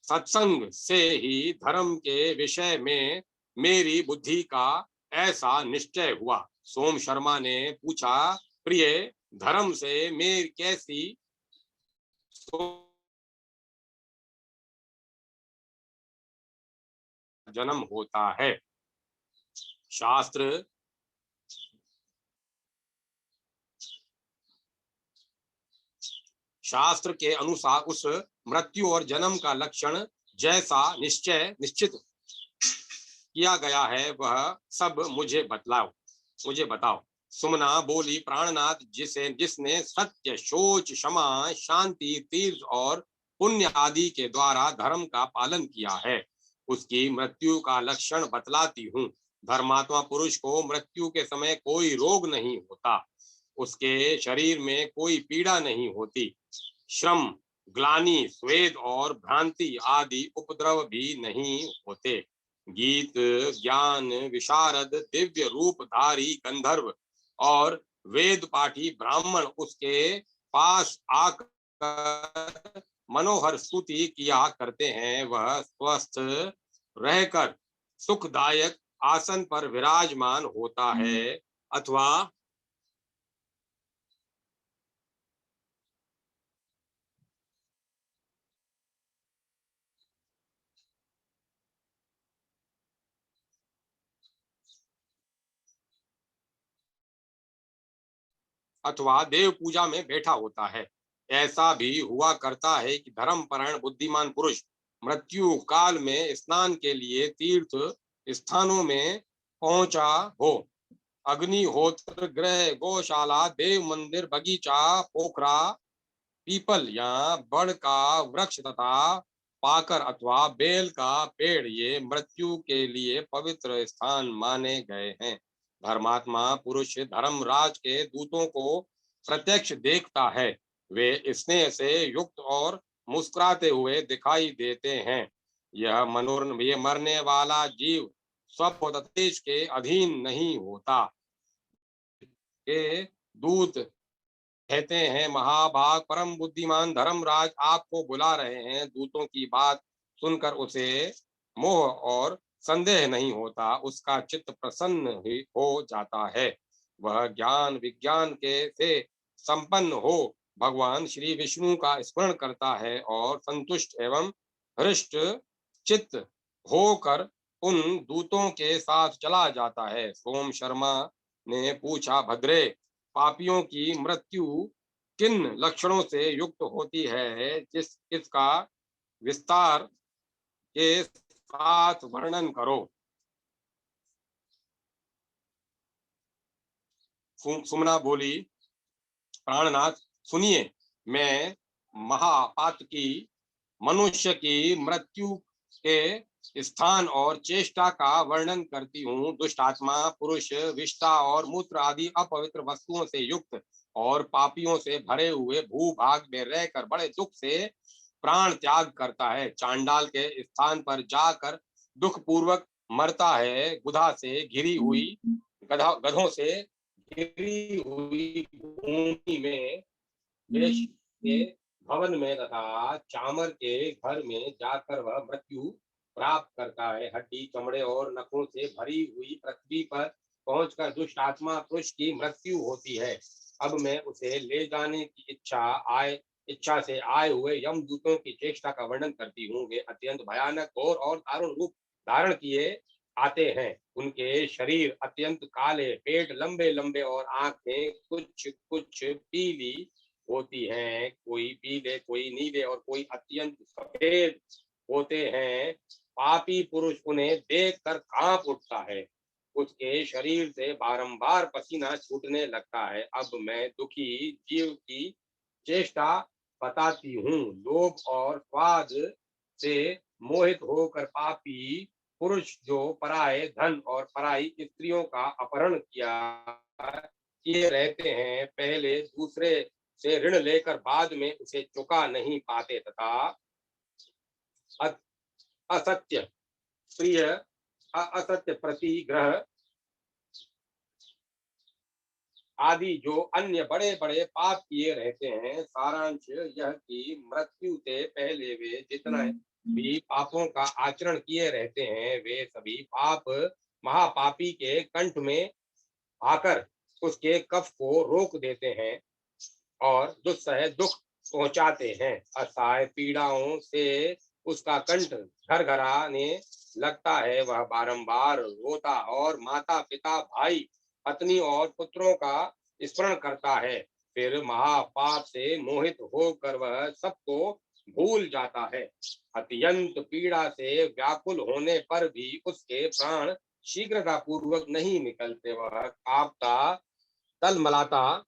सत्संग से ही धर्म के विषय में मेरी बुद्धि का ऐसा निश्चय हुआ। सोम शर्मा ने पूछा, प्रिय, धर्म से मेरी कैसी जन्म होता है? शास्त्र शास्त्र के अनुसार उस मृत्यु और जन्म का लक्षण जैसा निश्चित किया गया है, वह सब मुझे बताओ। सुमना बोली, प्राणनाथ, जिसने सत्य, शोच, क्षमा, शांति, तीर्थ और पुण्य आदि के द्वारा धर्म का पालन किया है, उसकी मृत्यु का लक्षण बतलाती हूँ। धर्मात्मा पुरुष को मृत्यु के समय कोई रोग नहीं होता, उसके शरीर में कोई पीड़ा नहीं होती, श्रम, ग्लानि, स्वेद और भ्रांति आदि उपद्रव भी नहीं होते। गीत, ज्ञान, विशारद, दिव्य रूपधारी गंधर्व और वेद पाठी ब्राह्मण उसके पास आकर मनोहर स्तुति किया करते हैं। वह स्वस्थ रहकर सुखदायक आसन पर विराजमान होता है अथवा देव पूजा में बैठा होता है। ऐसा भी हुआ करता है कि धर्मपरायण बुद्धिमान पुरुष मृत्यु काल में स्नान के लिए तीर्थ स्थानों में पहुंचा हो। अग्निहोत्र, गृह, गौशाला, देव मंदिर, बगीचा, पोखरा, पीपल या बड़ का वृक्ष तथा पाकर अथवा बेल का पेड़ ये मृत्यु के लिए पवित्र स्थान माने गए हैं। धर्मात्मा पुरुष धर्मराज के दूतों को प्रत्यक्ष देखता है। वे स्नेह से युक्त और मुस्कुराते हुए दिखाई देते हैं। ये मरने वाला जीव स्वपदेश के अधीन नहीं होता। के दूत कहते हैं, महाभाग परम बुद्धिमान धर्मराज आपको बुला रहे हैं। दूतों की बात सुनकर उसे मोह और संदेह नहीं होता, उसका चित्त प्रसन्न ही हो जाता है। वह ज्ञान विज्ञान के से संपन्न हो भगवान श्री विष्णु का स्मरण करता है और संतुष्ट एवं हृष्ट चित्त होकर उन दूतों के साथ चला जाता है। सोम शर्मा ने पूछा, भद्रे, पापियों की मृत्यु किन लक्षणों से युक्त होती है, इसका विस्तार के साथ वर्णन करो। सुमना बोली, प्राणनाथ सुनिए, मैं महापातकी मनुष्य की मृत्यु के स्थान और चेष्टा का वर्णन करती हूँ। दुष्ट आत्मा पुरुष विष्टा और मूत्र आदि अपवित्र वस्तुओं से युक्त और पापियों से भरे हुए भूभाग में रहकर बड़े दुख से प्राण त्याग करता है। चांडाल के स्थान पर जाकर दुख पूर्वक मरता है। गुधा से घिरी हुई गधों से घिरी हुई भूमि में, वेश के भवन में तथा चामर के घर में जाकर वह मृत्यु प्राप्त करता है। हड्डी, चमड़े और नखों से भरी हुई पृथ्वी पर पहुंचकर दुष्ट आत्मा पुरुष की मृत्यु होती है। अब मैं उसे ले जाने की इच्छा से आए हुए यमदूतों की चेष्टा का वर्णन करती हूँ। वे अत्यंत भयानक घोर और दारुण रूप धारण किए आते हैं। उनके शरीर अत्यंत काले, पेट लंबे लंबे और आंखें कुछ कुछ पीली होती हैं, कोई पीले, कोई नीले और कोई अत्यंत सफेद होते हैं। पापी पुरुष उन्हें देखकर कांप उठता है, उसके शरीर से बारंबार पसीना छूटने लगता है। अब मैं दुखी जीव की चेष्टा बताती हूँ। लोभ और स्वाद से मोहित होकर पापी पुरुष जो पराये धन और पराई स्त्रियों का अपहरण किए रहते हैं, पहले दूसरे से ऋण लेकर बाद में उसे चुका नहीं पाते तथा असत्य प्रिय असत्य प्रतिग्रह आदि जो अन्य बड़े बड़े पाप किए रहते हैं। सारांश यह कि मृत्यु से पहले वे जितना भी पापों का आचरण किए रहते हैं, वे सभी पाप महापापी के कंठ में आकर उसके कफ को रोक देते हैं और दुस्सह दुख पहुंचाते हैं। असहाय पीड़ाओं से उसका कंठ घरघराने लगता है। वह बारंबार रोता और माता पिता भाई पत्नी और पुत्रों का स्मरण करता है। फिर महापाप से मोहित होकर वह सबको भूल जाता है। अत्यंत पीड़ा से व्याकुल होने पर भी उसके प्राण शीघ्रता पूर्वक नहीं निकलते। वह कांपता, तलमलाता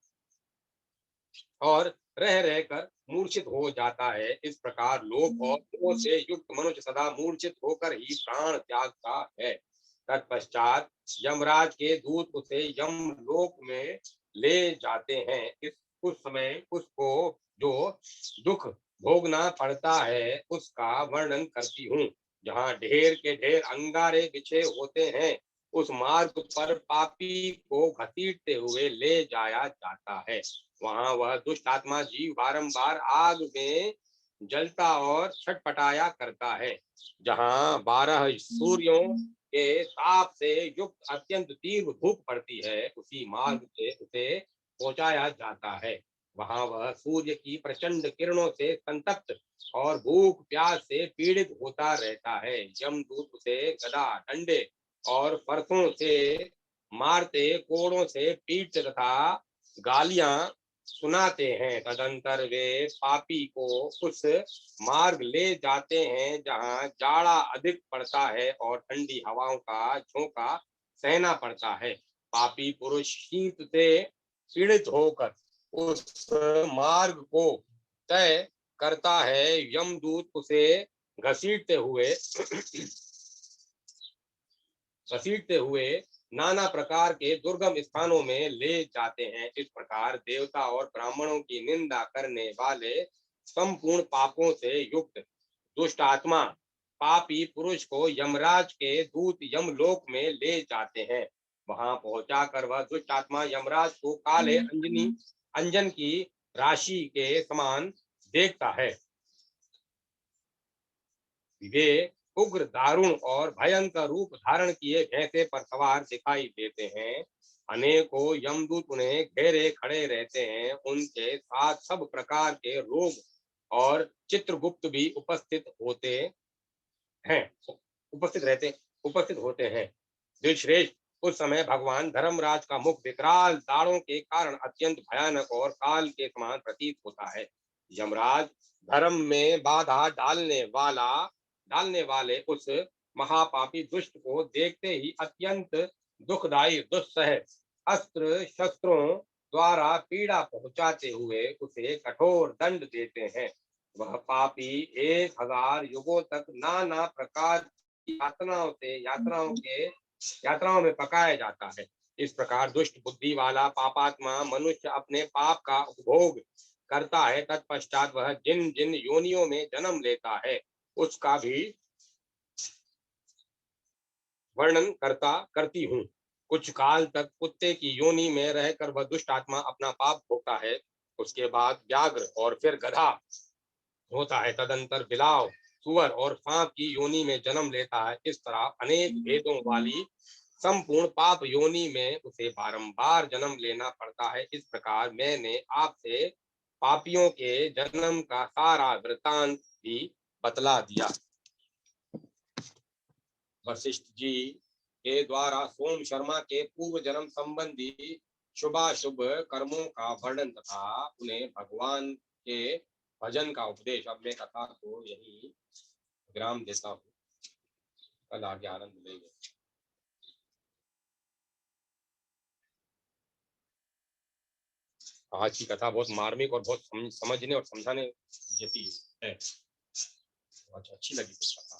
और रह रहकर मूर्छित हो जाता है। इस प्रकार लोभ और मोह से युक्त मनुष्य सदा मूर्छित होकर ही प्राण त्यागता है। तत्पश्चात यमराज के दूत उसे यमलोक में ले जाते हैं। उस समय उसको जो दुख भोगना पड़ता है उसका वर्णन करती हूँ। जहाँ ढेर के ढेर अंगारे बिछे होते हैं, उस मार्ग पर पापी को घसीटते हुए ले जाया जाता है। वहां वह दुष्ट आत्मा जीव बारंबार आग में जलता और छटपटाया करता है। जहाँ 12 सूर्यों के ताप से युक्त अत्यंत तीव्र धूप पड़ती है, उसी मार्ग से उसे पहुंचाया जाता है। वहां वह सूर्य की प्रचंड किरणों से संतप्त और भूख प्यास से पीड़ित होता रहता है। यमदूत उसे गदा, डंडे और फरसों से मारते, कोड़ों से पीटते तथा गालियां सुनाते हैं। तदंतर वे पापी को उस मार्ग ले जाते हैं जहां जाड़ा अधिक पड़ता है और ठंडी हवाओं का झोंका सहना पड़ता है। पापी पुरुष शीत से पीड़ित होकर उस मार्ग को तय करता है। यमदूत उसे घसीटते हुए घसीटते हुए नाना प्रकार के दुर्गम स्थानों में ले जाते हैं। इस प्रकार देवता और ब्राह्मणों की निंदा करने वाले संपूर्ण पापों से युक्त दुष्ट आत्मा पापी पुरुष को यमराज के दूत यमलोक में ले जाते हैं। वहां पहुंचाकर वह दुष्ट आत्मा यमराज को काले अंजन की राशि के समान देखता है। वे उग्र, दारुण और भयंकर रूप धारण किए भैंसे पर सवार दिखाई देते हैं। अनेकों यमदूत उन्हें घेरे खड़े रहते हैं। उनके साथ सब प्रकार के रोग और चित्रगुप्त भी हैं उपस्थित होते हैं। श्रेष्ठ, उस समय भगवान धर्मराज का मुख विकराल दाढ़ों के कारण अत्यंत भयानक और काल के समान प्रतीत होता है। यमराज धर्म में बाधा डालने वाले उस महापापी दुष्ट को देखते ही अत्यंत दुखदायी दुस्सह अस्त्र शस्त्रों द्वारा पीड़ा पहुंचाते हुए उसे कठोर दंड देते हैं। वह पापी 1000 युगों तक नाना प्रकार की यात्राओं में पकाया जाता है। इस प्रकार दुष्ट बुद्धि वाला पापात्मा मनुष्य अपने पाप का उपभोग करता है। तत्पश्चात वह जिन जिन योनियों में जन्म लेता है उसका भी वर्णन करती हूँ। कुछ काल तक कुत्ते की योनि में रहकर वह दुष्ट आत्मा अपना पाप भोगता है। उसके बाद व्याघ्र और फिर गधा होता है। तदंतर बिलाव, सुअर और सांप की योनि में जन्म लेता है। इस तरह अनेक भेदों वाली संपूर्ण पाप योनि में उसे बारंबार जन्म लेना पड़ता है। इस प्रकार मैंने आपसे पापियों के जन्म का सारा वृतांत भी बतला दिया। वशिष्ठ जी के द्वारा सोम शर्मा के पूर्व जन्म संबंधी शुभाशुभ कर्मों का वर्णन तथा उन्हें भगवान के भजन का उपदेश। अब मैं कथा को यही विराम देता हूँ, कल आगे आनंद लेंगे। आज की कथा बहुत मार्मिक और बहुत समझने और समझाने जैसी है। अच्छी लगी कथा।